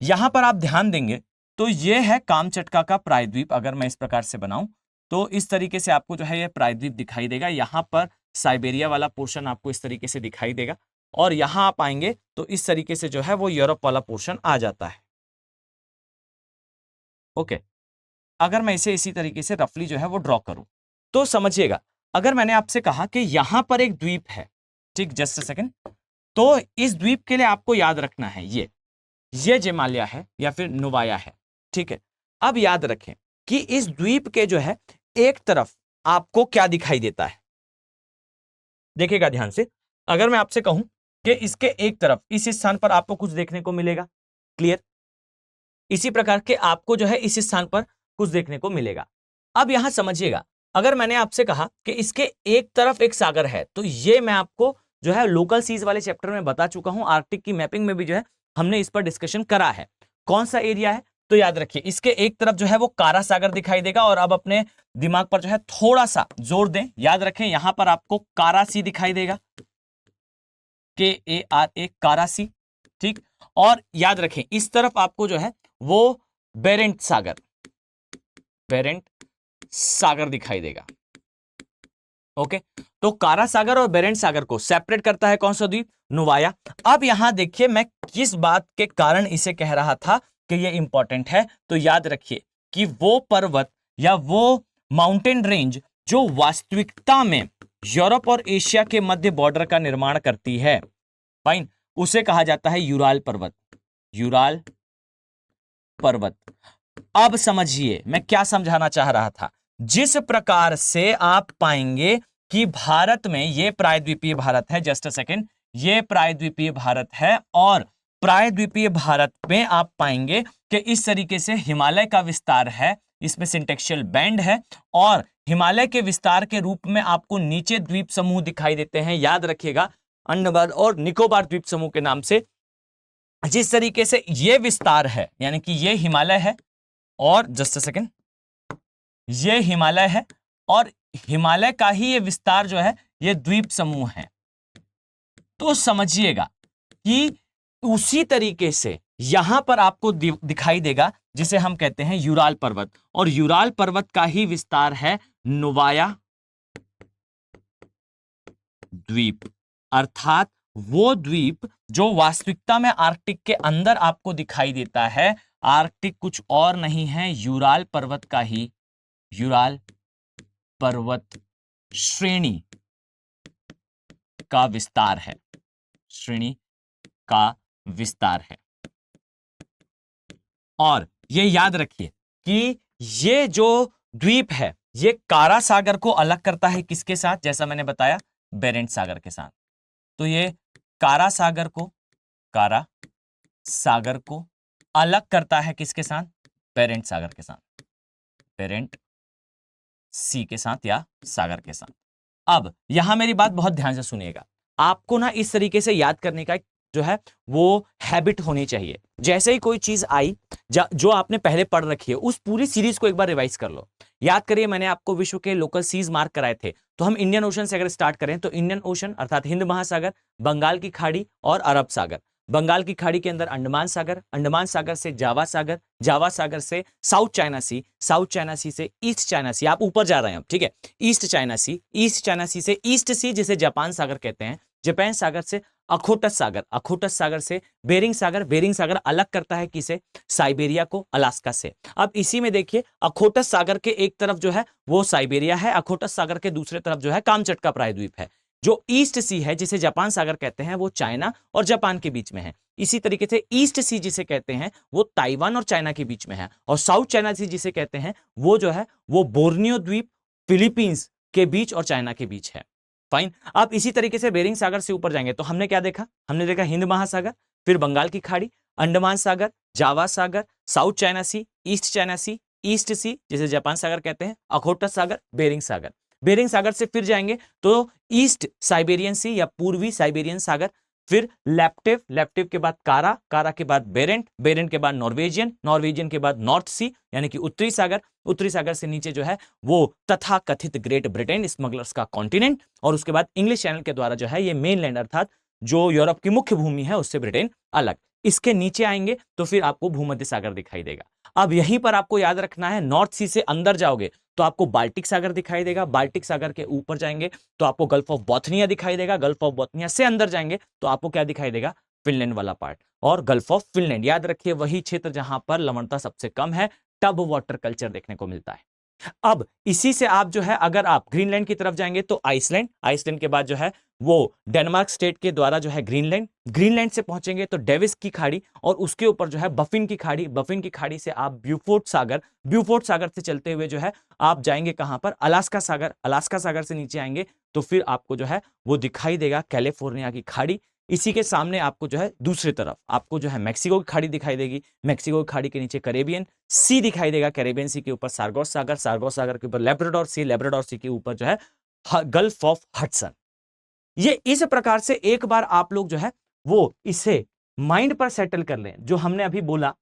यहां पर आप ध्यान देंगे तो यह है कामचटका का प्रायद्वीप। अगर मैं इस प्रकार से बनाऊं तो इस तरीके से आपको जो है यह प्रायद्वीप दिखाई देगा। यहां पर साइबेरिया वाला पोर्शन आपको इस तरीके से दिखाई देगा, और यहां आप आएंगे तो इस तरीके से जो है वो यूरोप वाला पोर्शन आ जाता है। ओके। अगर मैं इसे इसी तरीके से रफली जो है वो ड्रॉ करूं तो समझिएगा, अगर मैंने आपसे कहा कि यहां पर एक द्वीप है, ठीक, जस्ट अ सेकंड, तो इस द्वीप के लिए आपको याद रखना है ये जेमाल्या है या फिर नोवाया है। ठीक है। अब याद रखें कि इस द्वीप के जो है एक तरफ आपको क्या दिखाई देता है, देखिएगा ध्यान से। अगर मैं आपसे कहूं कि इसके एक तरफ इस स्थान पर आपको कुछ देखने को मिलेगा, क्लियर, इसी प्रकार के आपको जो है इस स्थान पर कुछ देखने को मिलेगा। अब यहां समझिएगा, अगर मैंने आपसे कहा कि इसके एक तरफ एक सागर है, तो ये मैं आपको जो है लोकल सीज वाले चैप्टर में बता चुका हूं। आर्कटिक की मैपिंग में भी जो है हमने इस पर डिस्कशन करा है। कौन सा एरिया है? तो याद रखिए इसके एक तरफ जो है वो कारा सागर दिखाई देगा, और अब अपने दिमाग पर जो है थोड़ा सा जोर दें। याद रखें यहां पर आपको कारा सी दिखाई देगा, KARA, कारा सी। ठीक। और याद रखें इस तरफ आपको जो है वो बेरेंट सागर दिखाई देगा। ओके। तो कारा सागर और बेरेंट सागर को सेपरेट करता है कौन सा द्वीप? नोवाया। अब यहां देखिए मैं किस बात के कारण इसे कह रहा था कि ये इंपॉर्टेंट है। तो याद रखिए कि वो पर्वत या वो माउंटेन रेंज जो वास्तविकता में यूरोप और एशिया के मध्य बॉर्डर का निर्माण करती है, फाइन, उसे कहा जाता है यूराल पर्वत। अब समझिए मैं क्या समझाना चाह रहा था। जिस प्रकार से आप पाएंगे कि भारत में ये प्रायद्वीपीय भारत है, जस्ट अ सेकेंड, ये प्रायद्वीपीय भारत है, और प्रायद्वीपीय भारत में आप पाएंगे कि इस तरीके से हिमालय का विस्तार है, इसमें सिंटेक्शियल बैंड है, और हिमालय के विस्तार के रूप में आपको नीचे द्वीप समूह दिखाई देते हैं। याद रखिएगा अंडमान और निकोबार द्वीप समूह के नाम से। जिस तरीके से ये विस्तार है, यानी कि ये हिमालय है, और जस्ट अ सेकेंड, ये हिमालय है, और हिमालय का ही ये विस्तार जो है ये द्वीप समूह है। तो समझिएगा कि उसी तरीके से यहां पर आपको दिखाई देगा जिसे हम कहते हैं यूराल पर्वत, और यूराल पर्वत का ही विस्तार है नोवाया द्वीप, अर्थात वो द्वीप जो वास्तविकता में आर्कटिक के अंदर आपको दिखाई देता है। आर्कटिक कुछ और नहीं है, यूराल पर्वत का ही, यूराल पर्वत श्रेणी का विस्तार है, श्रेणी का विस्तार है। और ये याद रखिए कि ये जो द्वीप है ये कारा सागर को अलग करता है किसके साथ? जैसा मैंने बताया बेरेंट सागर के साथ। तो ये कारा सागर को अलग करता है किसके साथ? बेरेंट सागर के साथ, बेरेंट सी के साथ या सागर के साथ। अब यहां मेरी बात बहुत ध्यान से सुनिएगा, आपको ना इस तरीके से याद करने का जो है वो हैबिट होनी चाहिए। जैसे ही कोई चीज आई जो आपने पहले पढ़ रखी है, उस पूरी सीरीज को एक बार रिवाइज कर लो। याद करिए मैंने आपको विश्व के लोकल सीज मार्क कराए थे, तो हम इंडियन ओशन से अगर स्टार्ट करें तो इंडियन ओशन अर्थात हिंद महासागर, बंगाल की खाड़ी और अरब सागर। बंगाल की खाड़ी के अंदर अंडमान सागर, अंडमान सागर से जावा सागर, जावा सागर से साउथ चाइना सी, साउथ चाइना सी से ईस्ट चाइना सी, आप ऊपर जा रहे हैं अब, ठीक है, ईस्ट चाइना सी, ईस्ट चाइना सी से ईस्ट सी जिसे जापान सागर कहते हैं, जापान सागर से अखोटस सागर, अखोटस सागर से बेरिंग सागर, बेरिंग सागर अलग करता है किसे? साइबेरिया को अलास्का से। अब इसी में देखिए अखोटस सागर के एक तरफ जो है वो साइबेरिया है, अखोटस सागर के दूसरे तरफ जो है कामचटका प्रायद्वीप है। जो ईस्ट सी है जिसे जापान सागर कहते हैं वो चाइना और जापान के बीच में है। इसी तरीके से ईस्ट सी जिसे कहते हैं वो ताइवान और चाइना के बीच में है। और साउथ चाइना सी जिसे कहते हैं वो जो है वो बोर्नियो द्वीप, फिलीपींस के बीच और चाइना के बीच है। फाइन। अब इसी तरीके से बेरिंग सागर से ऊपर जाएंगे तो हमने क्या देखा, हमने देखा हिंद महासागर, फिर बंगाल की खाड़ी, अंडमान सागर, जावा सागर, साउथ चाइना सी, ईस्ट चाइना सी, ईस्ट सी जिसे जापान सागर कहते हैं, अखोटा सागर, बेरिंग सागर। बेरिंग सागर से फिर जाएंगे तो ईस्ट साइबेरियन सी या पूर्वी साइबेरियन सागर, फिर लैप्टिव, लैप्टिव के बाद कारा, कारा के बाद बेरेंट, बेरेंट के बाद नॉर्वेजियन, नॉर्वेजियन के बाद नॉर्थ सी यानी कि उत्तरी सागर, उत्तरी सागर से नीचे जो है वो तथा कथित ग्रेट ब्रिटेन, स्मगलर्स का कॉन्टिनेंट, और उसके बाद इंग्लिश चैनल के द्वारा जो है ये मेनलैंड अर्थात जो यूरोप की मुख्य भूमि है उससे ब्रिटेन अलग। इसके नीचे आएंगे तो फिर आपको भूमध्य सागर दिखाई देगा। अब यहीं पर आपको याद रखना है, नॉर्थ सी से अंदर जाओगे तो आपको बाल्टिक सागर दिखाई देगा, बाल्टिक सागर के ऊपर जाएंगे तो आपको गल्फ ऑफ बोथनिया दिखाई देगा, गल्फ ऑफ बोथनिया से अंदर जाएंगे तो आपको क्या दिखाई देगा, फिनलैंड वाला पार्ट और गल्फ ऑफ फिनलैंड। याद रखिए वही क्षेत्र जहां पर लवणता सबसे कम है, टब वाटर कल्चर देखने को मिलता है। अब इसी से आप जो है अगर आप ग्रीनलैंड की तरफ जाएंगे तो आइसलैंड, आइसलैंड के बाद जो है वो डेनमार्क स्टेट के द्वारा जो है ग्रीनलैंड, ग्रीनलैंड से पहुंचेंगे तो डेविस की खाड़ी और उसके ऊपर जो है बफिन की खाड़ी, बफिन की खाड़ी से आप ब्यूफोर्ट सागर, ब्यूफोर्ट सागर से चलते हुए जो है आप जाएंगे कहां पर, अलास्का सागर, अलास्का सागर से नीचे आएंगे तो फिर आपको जो है वो दिखाई देगा कैलिफोर्निया की खाड़ी। इसी के सामने आपको जो है दूसरी तरफ आपको जो है मैक्सिको की खाड़ी दिखाई देगी, मैक्सिको की खाड़ी के नीचे कैरेबियन सी दिखाई देगा, कैरेबियन सी के ऊपर सार्गोस सागर, सार्गोस सागर के ऊपर लेब्राडोर सी, लेब्राडोर सी के ऊपर जो है गल्फ ऑफ हडसन। ये इस प्रकार से एक बार आप लोग जो है वो इसे माइंड पर सेटल कर लें। जो हमने अभी बोला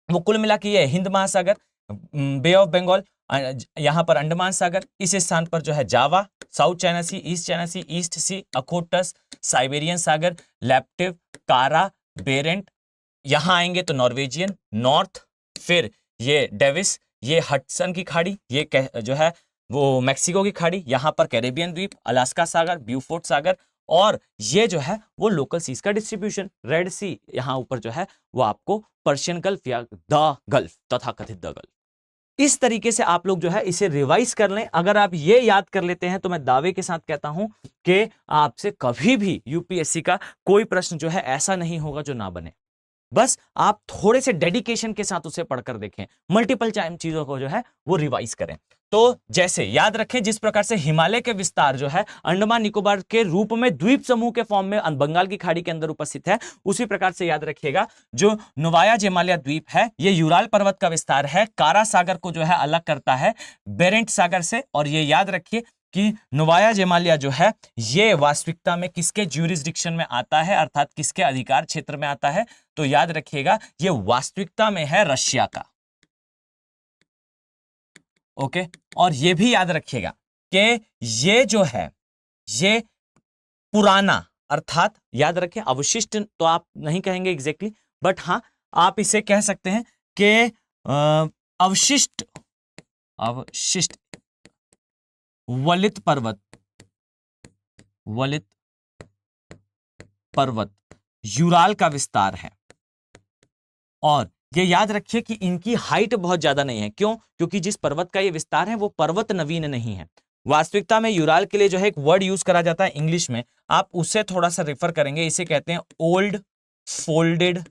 वो कुल मिला के ये हिंद महासागर, बे ऑफ बंगाल, यहां पर अंडमान सागर, इस स्थान पर जो है जावा, साउथ चाइना सी, ईस्ट चाइना सी, ईस्ट सी, अखोटस, साइबेरियन सागर, लैप्टिव, कारा, बेरेंट, यहां आएंगे तो नॉर्वेजियन, नॉर्थ, फिर ये डेविस, ये हडसन की खाड़ी, ये जो है वो मैक्सिको की खाड़ी, यहां पर कैरेबियन द्वीप, अलास्का सागर, ब्यूफोर्ट सागर, और ये जो है वो लोकल सीज का डिस्ट्रीब्यूशन, रेड सी यहां ऊपर जो है वो आपको पर्शियन गल्फ या द गल्फ, तथा कथित द गल्फ। इस तरीके से आप लोग जो है इसे रिवाइज कर लें। अगर आप ये याद कर लेते हैं तो मैं दावे के साथ कहता हूं कि आपसे कभी भी यूपीएससी का कोई प्रश्न जो है ऐसा नहीं होगा जो ना बने। बस आप थोड़े से डेडिकेशन के साथ उसे पढ़कर देखें, मल्टीपल टाइम चीजों को जो है वो रिवाइज करें। तो जैसे याद रखें जिस प्रकार से हिमालय के विस्तार जो है अंडमान निकोबार के रूप में द्वीप समूह के फॉर्म में बंगाल की खाड़ी के अंदर उपस्थित है, उसी प्रकार से याद रखिएगा जो नोवाया जेमालिया द्वीप है ये यूराल पर्वत का विस्तार है, कारा सागर को जो है अलग करता है बेरेंट सागर से। और ये याद रखिए कि नोवाया जेमालिया जो है ये वास्तविकता में किसके ज्यूरिसडिक्शन में आता है, अर्थात किसके अधिकार क्षेत्र में आता है, तो याद रखिएगा ये वास्तविकता में है रशिया का। ओके, और ये भी याद रखिएगा कि ये जो है ये पुराना, अर्थात याद रखें अवशिष्ट तो आप नहीं कहेंगे एग्जैक्टली, बट हाँ आप इसे कह सकते हैं कि अवशिष्ट वलित पर्वत यूराल का विस्तार है। और ये याद रखिए कि इनकी हाइट बहुत ज्यादा नहीं है। क्यों? क्योंकि जिस पर्वत का ये विस्तार है वो पर्वत नवीन नहीं है। वास्तविकता में यूराल के लिए जो है एक वर्ड यूज करा जाता है इंग्लिश में, आप उससे थोड़ा सा रेफर करेंगे, इसे कहते हैं ओल्ड फोल्डेड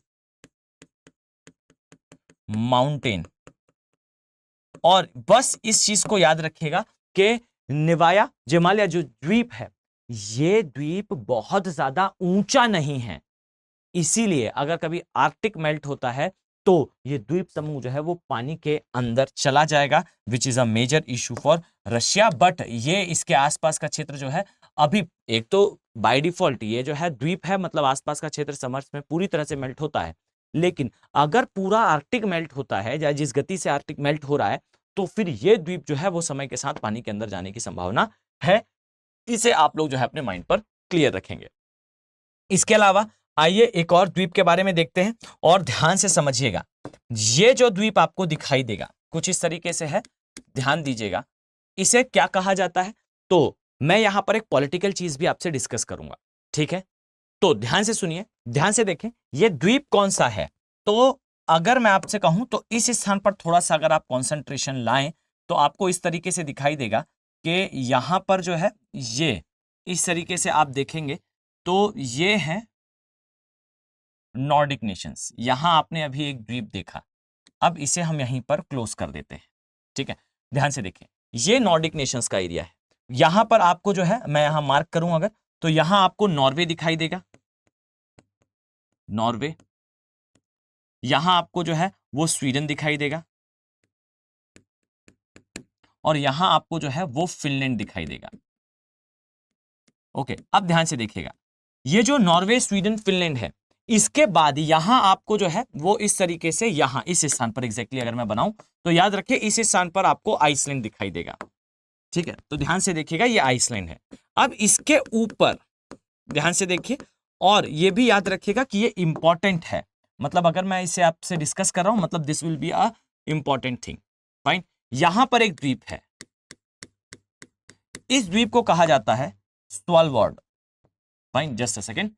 माउंटेन। और बस इस चीज को याद रखिएगा कि नोवाया जेमालिया जो द्वीप है ये द्वीप बहुत ज्यादा ऊंचा नहीं है, इसीलिए अगर कभी आर्कटिक मेल्ट होता है तो ये द्वीप समूह जो है वो पानी के अंदर चला जाएगा, which is a major issue for Russia. But ये इसके आसपास का क्षेत्र जो है अभी एक तो बाय डिफॉल्ट ये जो है द्वीप है, मतलब आसपास का क्षेत्र समर्स में पूरी तरह से मेल्ट होता है, लेकिन अगर पूरा आर्कटिक मेल्ट होता है या जिस गति से आर्कटिक मेल्ट हो रहा है तो फिर ये द्वीप जो है वो समय के साथ पानी के अंदर जाने की संभावना है। इसे आप लोग जो है अपने माइंड पर क्लियर रखेंगे। इसके अलावा आइए एक और द्वीप के बारे में देखते हैं और ध्यान से समझिएगा। ये जो द्वीप आपको दिखाई देगा कुछ इस तरीके से है, ध्यान दीजिएगा। इसे क्या कहा जाता है, तो मैं यहां पर एक पॉलिटिकल चीज भी आपसे डिस्कस करूंगा, ठीक है? तो ध्यान से सुनिए, ध्यान से देखें ये द्वीप कौन सा है। तो अगर मैं आपसे कहूं तो इस स्थान पर थोड़ा सा अगर आप कॉन्सेंट्रेशन लाएं तो आपको इस तरीके से दिखाई देगा कि यहां पर जो है ये इस तरीके से आप देखेंगे तो ये है नॉर्डिक नेशंस। यहां आपने अभी एक द्वीप देखा, अब इसे हम यहीं पर क्लोज कर देते हैं। ठीक है, ध्यान से देखें, ये नॉर्डिक नेशंस का एरिया है। यहां पर आपको जो है, मैं यहां मार्क करूं अगर, तो यहां आपको नॉर्वे दिखाई देगा, नॉर्वे। यहां आपको जो है वो स्वीडन दिखाई देगा, और यहां आपको जो है वो फिनलैंड दिखाई देगा। ओके, अब ध्यान से देखिएगा, ये जो नॉर्वे, स्वीडन, फिनलैंड है, इसके बाद यहां आपको जो है वो इस तरीके से यहां इस स्थान पर एग्जैक्टली अगर मैं बनाऊं तो याद रखिए इस स्थान पर आपको आइसलैंड दिखाई देगा। ठीक है, तो ध्यान से देखिएगा, ये आइसलैंड है। अब इसके ऊपर ध्यान से देखिए, और ये भी याद रखिएगा कि ये इंपॉर्टेंट है, मतलब अगर मैं इसे आपसे डिस्कस कर रहा हूं मतलब this will be a important thing. Fine, यहां पर एक द्वीप है, इस द्वीप को कहा जाता है Svalbard. Fine, just a second,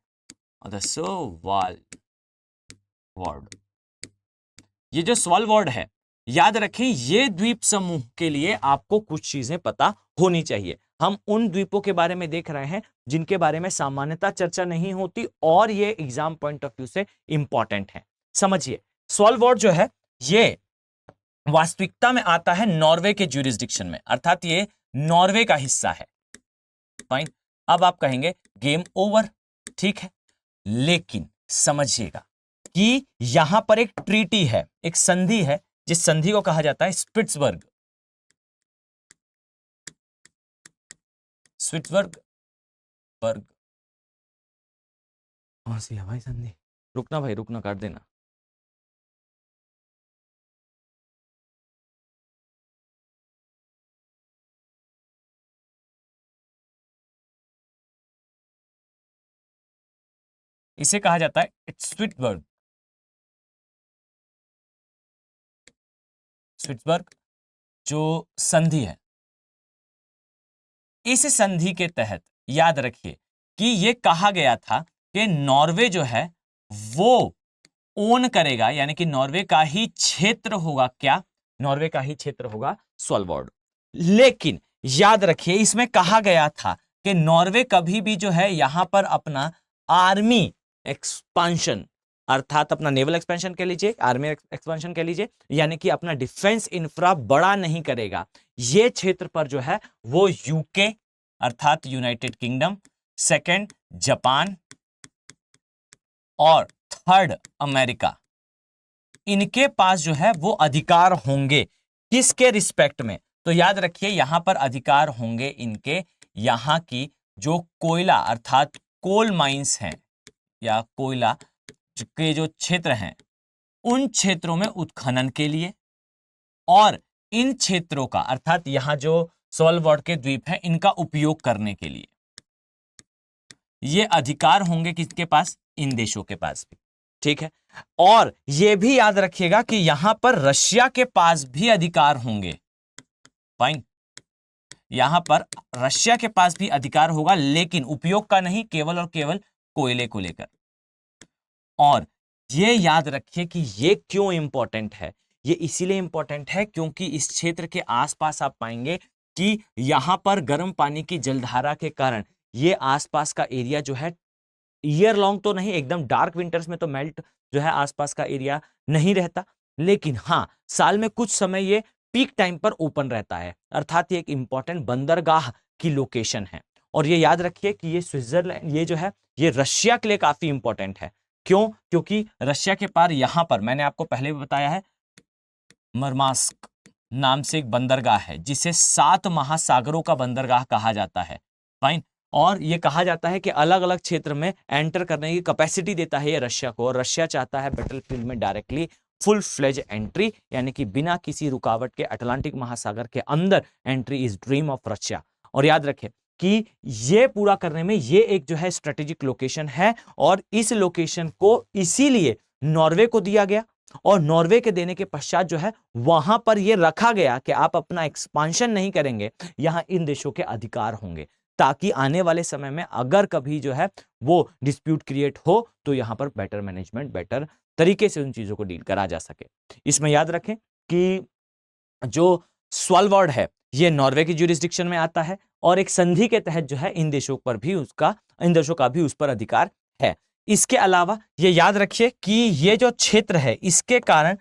Svalbard. ये जो स्वालबार्ड है, याद रखें ये द्वीप समूह के लिए आपको कुछ चीजें पता होनी चाहिए। हम उन द्वीपों के बारे में देख रहे हैं जिनके बारे में सामान्यतः चर्चा नहीं होती और ये एग्जाम पॉइंट ऑफ व्यू से इंपॉर्टेंट है। समझिए, स्वालबार्ड जो है ये वास्तविकता में आता है नॉर्वे के ज्यूरिसडिक्शन में, अर्थात ये नॉर्वे का हिस्सा है। फाइन, अब आप कहेंगे गेम ओवर, ठीक है, लेकिन समझिएगा कि यहां पर एक ट्रीटी है, एक संधि है, जिस संधि को कहा जाता है स्पिट्सबर्ग। स्पिट्सबर्ग बर्ग, कौन सी है भाई संधि? रुकना भाई, रुकना, काट देना। इसे कहा जाता है स्पिट्सबर्ग। स्पिट्सबर्ग जो संधि है, इस संधि के तहत याद रखिए कि यह कहा गया था कि नॉर्वे जो है वो ओन करेगा, यानी कि नॉर्वे का ही क्षेत्र होगा, क्या? नॉर्वे का ही क्षेत्र होगा स्वालबार्ड। लेकिन याद रखिए इसमें कहा गया था कि नॉर्वे कभी भी जो है यहां पर अपना आर्मी एक्सपांशन, अर्थात अपना नेवल एक्सपेंशन कह लीजिए, आर्मी एक्सपेंशन कह लीजिए, यानी कि अपना डिफेंस इंफ्रा बड़ा नहीं करेगा। ये क्षेत्र पर जो है वो यूके अर्थात यूनाइटेड किंगडम, सेकंड जापान और थर्ड अमेरिका, इनके पास जो है वो अधिकार होंगे। किसके रिस्पेक्ट में? तो याद रखिए यहां पर अधिकार होंगे इनके यहां की जो कोयला अर्थात कोल माइंस हैं या कोयला के जो क्षेत्र हैं उन क्षेत्रों में उत्खनन के लिए, और इन क्षेत्रों का अर्थात यहां जो स्वालबार्ड के द्वीप हैं इनका उपयोग करने के लिए ये अधिकार होंगे किसके पास? इन देशों के पास भी। ठीक है, और यह भी याद रखिएगा कि यहां पर रशिया के पास भी अधिकार होंगे। फाइन, यहां पर रशिया के पास भी अधिकार होगा, लेकिन उपयोग का नहीं, केवल और केवल कोयले को लेकर। और यह याद रखिए कि यह क्यों इंपॉर्टेंट है। यह इसीलिए इंपॉर्टेंट है क्योंकि इस क्षेत्र के आसपास आप पाएंगे कि यहां पर गर्म पानी की जलधारा के कारण यह आसपास का एरिया जो है ईयर लॉन्ग तो नहीं, एकदम डार्क विंटर्स में तो मेल्ट जो है आसपास का एरिया नहीं रहता, लेकिन हाँ साल में कुछ समय ये पीक टाइम पर ओपन रहता है, अर्थात ये एक इंपॉर्टेंट बंदरगाह की लोकेशन है। और ये याद रखिए कि ये स्विट्जरलैंड, ये जो है ये रशिया के लिए काफी इंपॉर्टेंट है। क्यों? क्योंकि रशिया के पार यहां पर मैंने आपको पहले भी बताया है मरमास्क नाम से एक बंदरगाह है जिसे 7 महासागरों का बंदरगाह कहा जाता है। फाइन, और यह कहा जाता है कि अलग अलग क्षेत्र में एंटर करने की कैपेसिटी देता है ये रशिया को, और रशिया चाहता है बैटलफील्ड में डायरेक्टली फुल फ्लेज एंट्री, यानी कि बिना किसी रुकावट के अटलांटिक महासागर के अंदर entry is dream of Russia. और याद रखें कि ये पूरा करने में ये एक जो है स्ट्रेटेजिक लोकेशन है, और इस लोकेशन को इसीलिए नॉर्वे को दिया गया, और नॉर्वे के देने के पश्चात जो है वहां पर यह रखा गया कि आप अपना एक्सपांशन नहीं करेंगे, यहां इन देशों के अधिकार होंगे, ताकि आने वाले समय में अगर कभी जो है वो डिस्प्यूट क्रिएट हो तो यहां पर बेटर मैनेजमेंट, बेटर तरीके से उन चीजों को डील करा जा सके। इसमें याद रखें कि जो स्वालबार्ड है ये नॉर्वे की ज्यूरिसडिक्शन में आता है और एक संधि के तहत जो है इन देशों का भी उस पर अधिकार है। इसके अलावा ये याद रखिए कि ये जो क्षेत्र है इसके कारण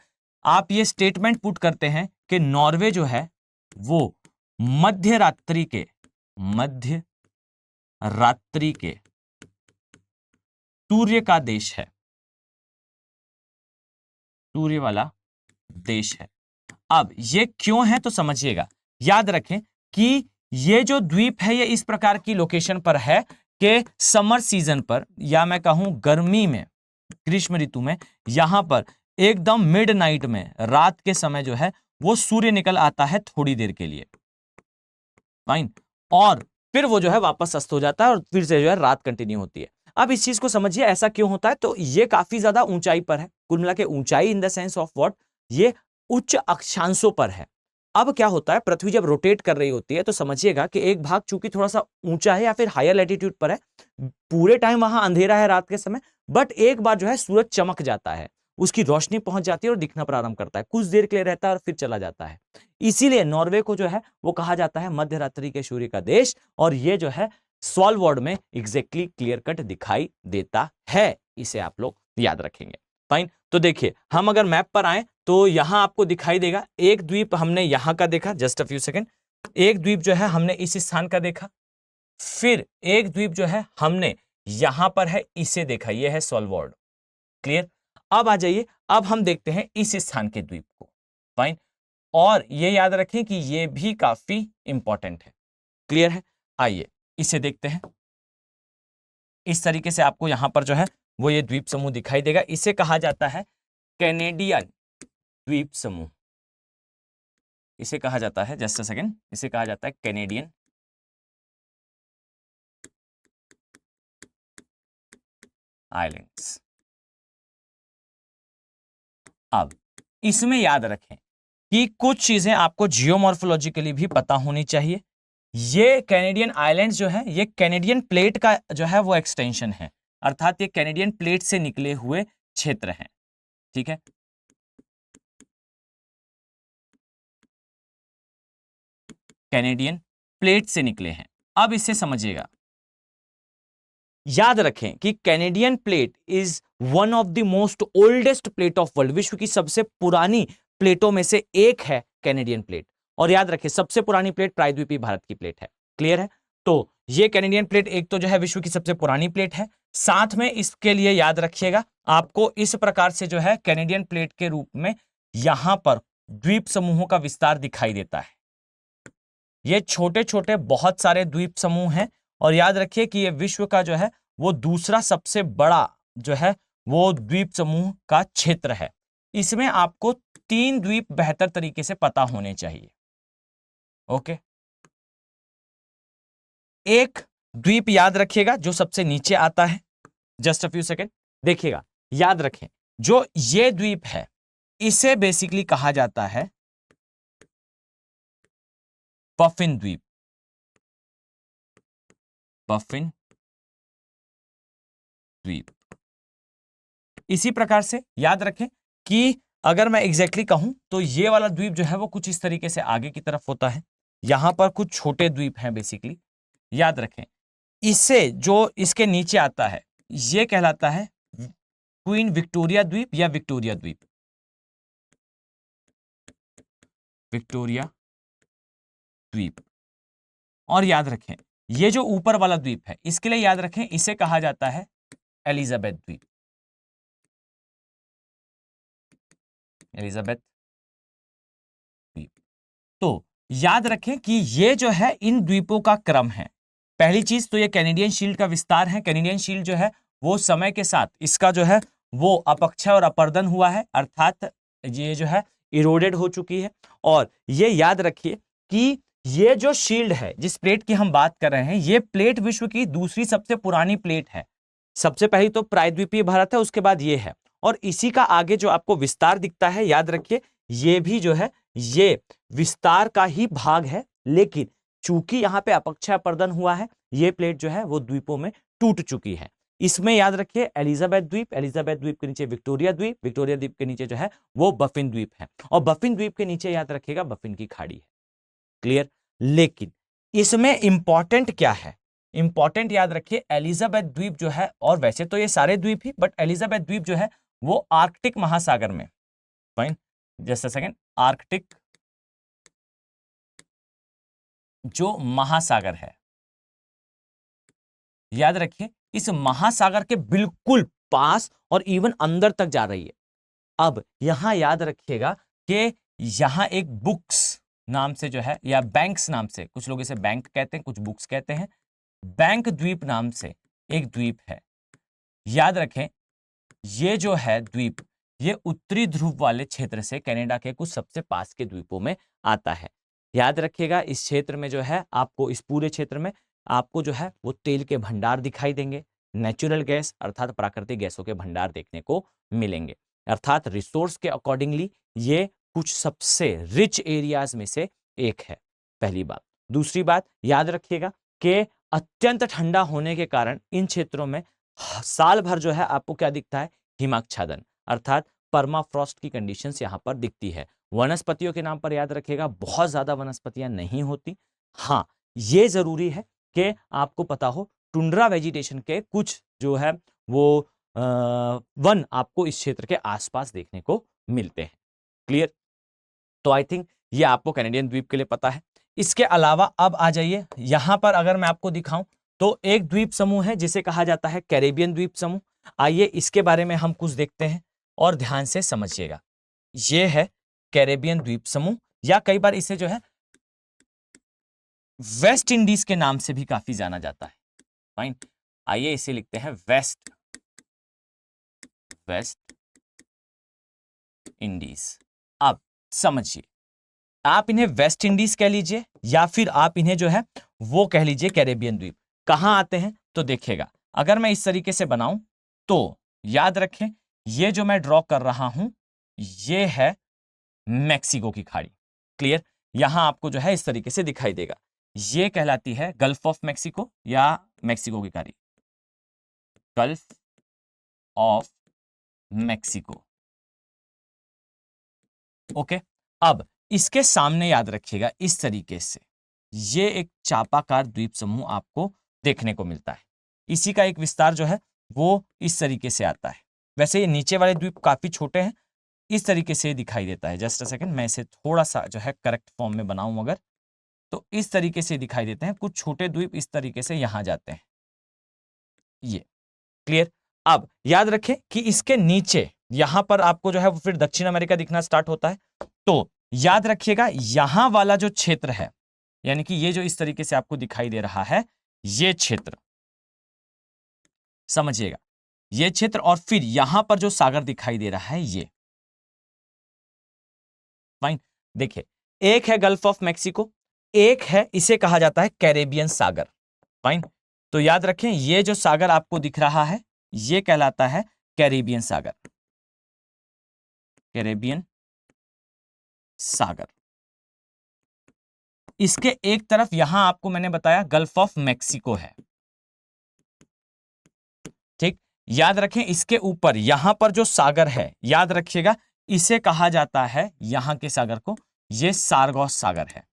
आप ये स्टेटमेंट पुट करते हैं कि नॉर्वे जो है वो मध्य रात्रि के सूर्य का देश है, सूर्य वाला देश है। अब ये क्यों है तो समझिएगा, याद रखें कि ये जो द्वीप है ये इस प्रकार की लोकेशन पर है कि समर सीजन पर या मैं कहूं गर्मी में, ग्रीष्म ऋतु में, यहां पर एकदम मिडनाइट में, रात के समय जो है वो सूर्य निकल आता है थोड़ी देर के लिए, फाइन, और फिर वो जो है वापस अस्त हो जाता है और फिर से जो है रात कंटिन्यू होती है। अब इस चीज को समझिए ऐसा क्यों होता है, तो ये काफी ज्यादा ऊंचाई पर है, कुल मिला के ऊंचाई in the sense of what, ये उच्च अक्षांशों पर है। अब क्या होता है, पृथ्वी जब रोटेट कर रही होती है तो समझिएगा कि एक भाग चूंकि थोड़ा सा ऊंचा है या फिर हायर लैटिट्यूड पर है, पूरे टाइम वहां अंधेरा है रात के समय, बट एक बार जो है सूरज चमक जाता है, उसकी रोशनी पहुंच जाती है और दिखना प्रारंभ करता है, कुछ देर के लिए रहता है और फिर चला जाता है। इसीलिए नॉर्वे को जो है वो कहा जाता है मध्य रात्रि के सूर्य का देश, और ये जो है सॉल्ववर्ड में एग्जैक्टली क्लियर कट दिखाई देता है। इसे आप लोग याद रखेंगे, फाइन। तो देखिए हम अगर मैप पर आए तो यहां आपको दिखाई देगा एक द्वीप हमने यहां का देखा, जस्ट अ फ्यू सेकेंड, एक द्वीप जो है हमने इस स्थान का देखा, फिर एक द्वीप जो है हमने यहां पर है इसे देखा, यह है सॉल्ववर्ड, क्लियर। अब आ जाइए, अब हम देखते हैं इस स्थान के द्वीप को, फाइन, और ये याद रखें कि ये भी काफी इंपॉर्टेंट है, क्लियर है। आइए इसे देखते हैं, इस तरीके से आपको यहां पर जो है वो ये द्वीप समूह दिखाई देगा, इसे कहा जाता है कैनेडियन द्वीप समूह, इसे कहा जाता है, जस्ट अ सेकेंड, इसे कहा जाता है कैनेडियन आइलैंड्स। अब इसमें याद रखें कि कुछ चीजें आपको जियोमॉर्फोलॉजिकली भी पता होनी चाहिए। ये कैनेडियन आइलैंड्स जो है ये कैनेडियन प्लेट का जो है वो एक्सटेंशन है, अर्थात ये कैनेडियन प्लेट से निकले हुए क्षेत्र हैं, ठीक है। कैनेडियन प्लेट से निकले हैं। अब इसे समझिएगा, याद रखें कि Canadian plate is one of the most oldest plate of world, विश्व की सबसे पुरानी प्लेटों में से एक है कैनेडियन प्लेट, और याद रखें सबसे पुरानी प्लेट प्रायद्वीपीय भारत की प्लेट है, क्लियर है। तो ये कैनेडियन प्लेट एक तो जो है विश्व की सबसे पुरानी प्लेट है, साथ में इसके लिए याद रखिएगा आपको इस प्रकार से जो है कैनेडियन प्लेट के रूप में यहां पर द्वीप समूहों का विस्तार दिखाई देता है। ये छोटे छोटे बहुत सारे द्वीप समूह हैं, और याद रखिए कि ये विश्व का जो है वो दूसरा सबसे बड़ा जो है वो द्वीप समूह का क्षेत्र है। इसमें आपको 3 द्वीप बेहतर तरीके से पता होने चाहिए, ओके। एक द्वीप याद रखिएगा जो सबसे नीचे आता है, जस्ट अ फ्यू सेकेंड, देखिएगा, याद रखें जो ये द्वीप है इसे बेसिकली कहा जाता है बफिन द्वीप, बफिन द्वीप। इसी प्रकार से याद रखें कि अगर मैं एग्जैक्टली कहूं तो ये वाला द्वीप जो है वो कुछ इस तरीके से आगे की तरफ होता है, यहां पर कुछ छोटे द्वीप हैं बेसिकली, याद रखें। इससे जो इसके नीचे आता है ये कहलाता है क्वीन विक्टोरिया द्वीप या विक्टोरिया द्वीप, विक्टोरिया द्वीप। और याद रखें ये जो ऊपर वाला द्वीप है इसके लिए याद रखें इसे कहा जाता है एलिजाबेथ द्वीप, एलिजाबेथ द्वीप। तो याद रखें कि ये जो है इन द्वीपों का क्रम है। पहली चीज तो ये कैनेडियन शील्ड का विस्तार है, कैनेडियन शील्ड जो है वो समय के साथ इसका जो है वो अपक्षय और अपर्दन हुआ है, अर्थात ये जो है इरोडेड हो चुकी है। और ये याद रखिए कि ये जो शील्ड है जिस प्लेट की हम बात कर रहे हैं ये प्लेट विश्व की दूसरी सबसे पुरानी प्लेट है। सबसे पहली तो प्रायद्वीपीय भारत है, उसके बाद ये है, और इसी का आगे जो आपको विस्तार दिखता है याद रखिए ये भी जो है ये विस्तार का ही भाग है, लेकिन चूंकि यहां पे अपक्षय अपर्दन हुआ है ये प्लेट जो है वो द्वीपों में टूट चुकी है। इसमें याद रखिए एलिजाबेथ द्वीप, एलिजाबेथ द्वीप के नीचे विक्टोरिया द्वीप, विक्टोरिया द्वीप के नीचे जो है वो बफिन द्वीप है, और बफिन द्वीप के नीचे याद रखिएगा बफिन की खाड़ी है, क्लियर। लेकिन इसमें इंपॉर्टेंट क्या है, इंपॉर्टेंट याद रखिए एलिजाबेथ द्वीप जो है, और वैसे तो ये सारे द्वीप ही, बट एलिजाबेथ द्वीप जो है वो आर्कटिक महासागर में, fine, just a second, Arctic जो महासागर है, याद रखिए इस महासागर के बिल्कुल पास और इवन अंदर तक जा रही है। अब यहां याद रखिएगा कि यहां एक बुक्स नाम से जो है, या बैंक्स नाम से, कुछ लोग इसे बैंक कहते हैं, कुछ बुक्स कहते हैं, बैंक द्वीप नाम से एक द्वीप है। याद रखें ये जो है द्वीप, ये उत्तरी ध्रुव वाले क्षेत्र से कनाडा के कुछ सबसे पास के द्वीपों में आता है। याद रखिएगा इस क्षेत्र में जो है आपको, इस पूरे क्षेत्र में आपको जो है वो तेल के भंडार दिखाई देंगे, नेचुरल गैस अर्थात प्राकृतिक गैसों के भंडार देखने को मिलेंगे। अर्थात रिसोर्स के अकॉर्डिंगली ये कुछ सबसे रिच एरियाज में से एक है, पहली बात। दूसरी बात याद रखिएगा कि अत्यंत ठंडा होने के कारण इन क्षेत्रों में साल भर जो है आपको क्या दिखता है, हिमाच्छादन अर्थात परमाफ्रॉस्ट की कंडीशंस यहां पर दिखती है। वनस्पतियों के नाम पर याद रखिएगा बहुत ज्यादा वनस्पतियां नहीं होती। हाँ, ये जरूरी है कि आपको पता हो टुंड्रा वेजिटेशन के कुछ जो है वो वन आपको इस क्षेत्र के आसपास देखने को मिलते हैं। क्लियर। तो आई थिंक ये आपको कैनेडियन द्वीप के लिए पता है। इसके अलावा अब आ जाइए यहां पर, अगर मैं आपको दिखाऊं तो एक द्वीप समूह है जिसे कहा जाता है कैरेबियन द्वीप समूह। आइए इसके बारे में हम कुछ देखते हैं और ध्यान से समझिएगा। ये है कैरेबियन द्वीप समूह, या कई बार इसे जो है वेस्ट इंडीज के नाम से भी काफी जाना जाता है। फाइन, आइए इसे लिखते हैं वेस्ट इंडीज। अब समझिए, आप इन्हें वेस्ट इंडीज कह लीजिए या फिर आप इन्हें जो है वो कह लीजिए कैरेबियन द्वीप। कहां आते हैं तो देखिएगा, अगर मैं इस तरीके से बनाऊं तो याद रखें ये जो मैं ड्रॉ कर रहा हूं ये है मैक्सिको की खाड़ी। क्लियर। यहां आपको जो है इस तरीके से दिखाई देगा, ये कहलाती है गल्फ ऑफ मैक्सिको या मैक्सिको की खाड़ी, गल्फ ऑफ मैक्सिको। ओके। अब इसके सामने याद रखिएगा इस तरीके से ये एक चापाकार द्वीप समूह आपको देखने को मिलता है। इसी का एक विस्तार जो है वो इस तरीके से आता है। वैसे ये नीचे वाले द्वीप काफी छोटे हैं, इस तरीके से दिखाई देता है। जस्ट अ सेकंड, मैं इसे थोड़ा सा जो है करेक्ट फॉर्म में बनाऊं अगर, तो इस तरीके से दिखाई देते हैं। कुछ छोटे द्वीप इस तरीके से यहां जाते हैं, ये। क्लियर। अब याद रखें कि इसके नीचे यहां पर आपको जो है वो फिर दक्षिण अमेरिका दिखना स्टार्ट होता है। तो याद रखिएगा यहां वाला जो क्षेत्र है, यानी कि ये जो इस तरीके से आपको दिखाई दे रहा है, ये क्षेत्र समझिएगा, ये क्षेत्र, और फिर यहां पर जो सागर दिखाई दे रहा है ये। फाइन, देखिए एक है गल्फ ऑफ मैक्सिको, एक है इसे कहा जाता है कैरेबियन सागर। फाइन, तो याद रखें ये जो सागर आपको दिख रहा है ये कहलाता है कैरेबियन सागर, कैरेबियन सागर। इसके एक तरफ यहां आपको मैंने बताया गल्फ ऑफ मैक्सिको है। ठीक, याद रखें इसके ऊपर यहां पर जो सागर है, याद रखिएगा इसे कहा जाता है, यहां के सागर को, ये सारगोस सागर है।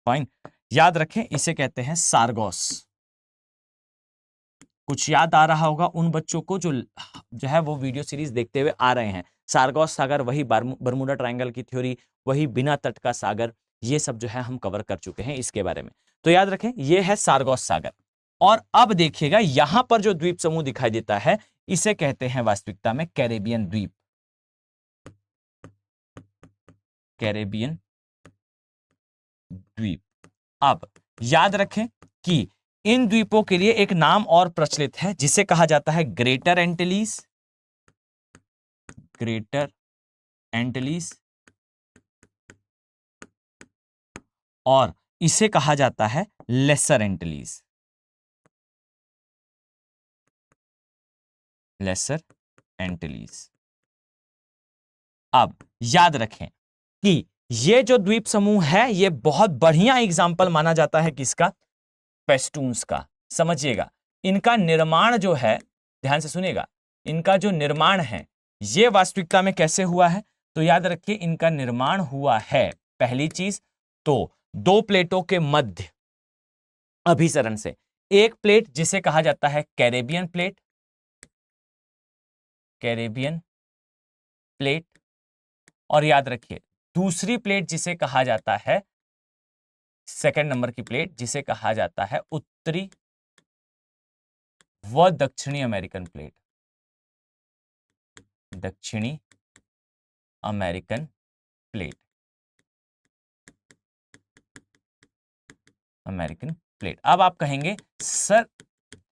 फाइन, याद रखें इसे कहते हैं सारगोस। कुछ याद आ रहा होगा उन बच्चों को जो है वो वीडियो सीरीज देखते हुए आ रहे हैं। सारगोस सागर, वही बरमूडा ट्रायंगल की थ्योरी, वही बिना तट का सागर, ये सब जो है हम कवर कर चुके हैं इसके बारे में। तो याद रखें ये है सारगोस सागर। और अब देखिएगा यहां पर जो द्वीप समूह दिखाई देता है इसे कहते हैं वास्तविकता में कैरेबियन द्वीप, कैरेबियन द्वीप। अब याद रखें कि इन द्वीपों के लिए एक नाम और प्रचलित है जिसे कहा जाता है ग्रेटर एंटिलीज, ग्रेटर एंटिलीज, और इसे कहा जाता है लेसर एंटिलीज, लेसर एंटिलीज। अब याद रखें कि ये जो द्वीप समूह है ये बहुत बढ़िया एग्जाम्पल माना जाता है किसका, फेस्टून्स का। समझिएगा इनका निर्माण जो है, ध्यान से सुनिएगा, इनका जो निर्माण है ये वास्तविकता में कैसे हुआ है, तो याद रखिए इनका निर्माण हुआ है, पहली चीज तो दो प्लेटों के मध्य अभिसरण से। एक प्लेट जिसे कहा जाता है कैरेबियन प्लेट, कैरेबियन प्लेट, और याद रखिए दूसरी प्लेट जिसे कहा जाता है, सेकंड नंबर की प्लेट जिसे कहा जाता है उत्तरी व दक्षिणी अमेरिकन प्लेट, दक्षिणी अमेरिकन प्लेट, अमेरिकन प्लेट। अब आप कहेंगे सर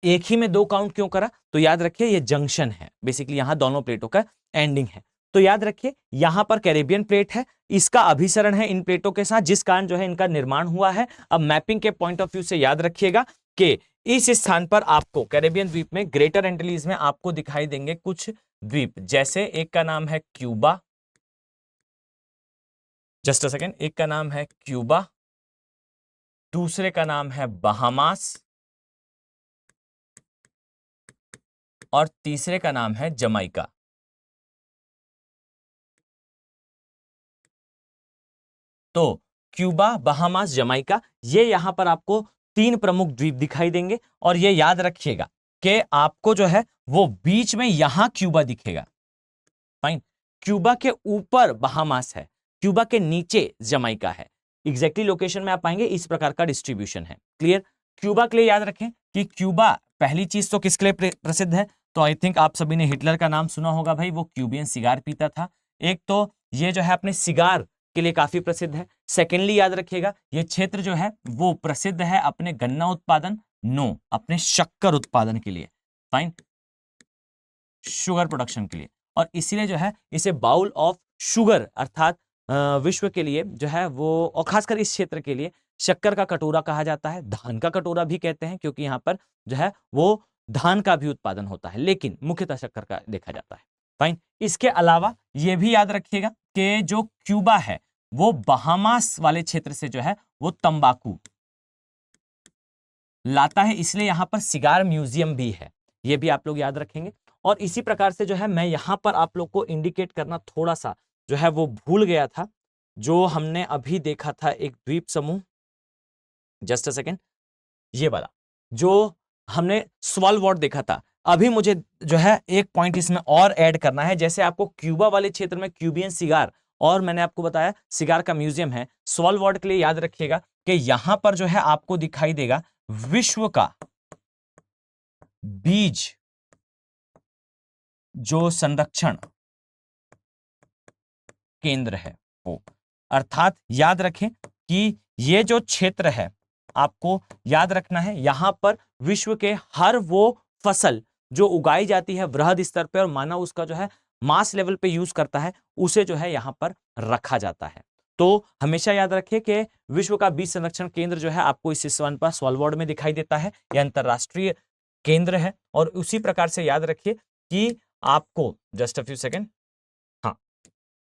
एक ही में दो काउंट क्यों करा? तो याद रखिए ये जंक्शन है, बेसिकली यहां दोनों प्लेटों का एंडिंग है। तो याद रखिए यहां पर कैरेबियन प्लेट है, इसका अभिसरण है इन प्लेटों के साथ, जिस कारण जो है इनका निर्माण हुआ है। अब मैपिंग के पॉइंट ऑफ व्यू से याद रखिएगा कि इस स्थान पर आपको कैरेबियन द्वीप में, ग्रेटर एंटिलीज में आपको दिखाई देंगे कुछ द्वीप, जैसे एक का नाम है क्यूबा, जस्ट अ सेकेंड, एक का नाम है क्यूबा, दूसरे का नाम है बहामास, और तीसरे का नाम है जमाइका। तो क्यूबा, बहामास, जमाइका, ये यहां पर आपको तीन प्रमुख द्वीप दिखाई देंगे। और ये याद रखिएगा कि आपको जो है वो बीच में यहां क्यूबा दिखेगा, फाइन। क्यूबा के ऊपर बहामास है, क्यूबा के नीचे जमाइका है। एग्जैक्टली लोकेशन में आप पाएंगे इस प्रकार का डिस्ट्रीब्यूशन है। क्लियर? क्यूबा के लिए याद रखें कि क्यूबा पहली चीज तो किसके लिए प्रसिद्ध है? तो आई थिंक आप सभी ने हिटलर का नाम सुना होगा भाई, वो क्यूबियन सिगार पीता था। एक तो ये जो है अपने सिगार के लिए काफी प्रसिद्ध है। सेकेंडली याद रखिएगा ये क्षेत्र जो है वो प्रसिद्ध है अपने गन्ना उत्पादन, नो, अपने शक्कर उत्पादन के लिए, फाइन, शुगर प्रोडक्शन के लिए। और इसीलिए जो है इसे बाउल ऑफ शुगर अर्थात विश्व के लिए जो है वो, और खासकर इस क्षेत्र के लिए शक्कर का कटोरा कहा जाता है, धान का कटोरा भी कहते हैं, क्योंकि यहाँ पर जो है वो धान का भी उत्पादन होता है, लेकिन मुख्यतः शक्कर का देखा जाता है, फाइन। इसके अलावा ये भी याद रखिएगा कि जो क्यूबा है वो बहामास वाले क्षेत्र से जो है वो तंबाकू लाता है, इसलिए यहां पर सिगार म्यूजियम भी है, ये भी आप लोग याद रखेंगे। और इसी प्रकार से जो है मैं यहां पर आप लोग को इंडिकेट करना थोड़ा सा जो है वो भूल गया था, जो हमने अभी देखा था एक द्वीप समूह, जस्ट अ सेकेंड, ये वाला जो हमने स्वालवॉर्ड देखा था। अभी मुझे जो है एक पॉइंट इसमें और ऐड करना है, जैसे आपको क्यूबा वाले क्षेत्र में क्यूबियन सिगार, और मैंने आपको बताया सिगार का म्यूजियम है। स्वालवॉर्ड के लिए याद रखिएगा कि यहां पर जो है आपको दिखाई देगा विश्व का बीज जो संरक्षण केंद्र है वो, अर्थात याद रखें कि ये जो क्षेत्र है आपको याद रखना है, यहां पर विश्व के हर वो फसल जो उगाई जाती है वृहद स्तर पे और मानव उसका जो है मास लेवल पे यूज करता है, उसे जो है यहां पर रखा जाता है। तो हमेशा याद रखिए कि विश्व का बीज संरक्षण केंद्र जो है आपको इस स्थान पर स्वालबॉर्ड में दिखाई देता है, यह अंतरराष्ट्रीय केंद्र है। और उसी प्रकार से याद रखिए कि आपको जस्ट अ फ्यू सेकेंड, हाँ,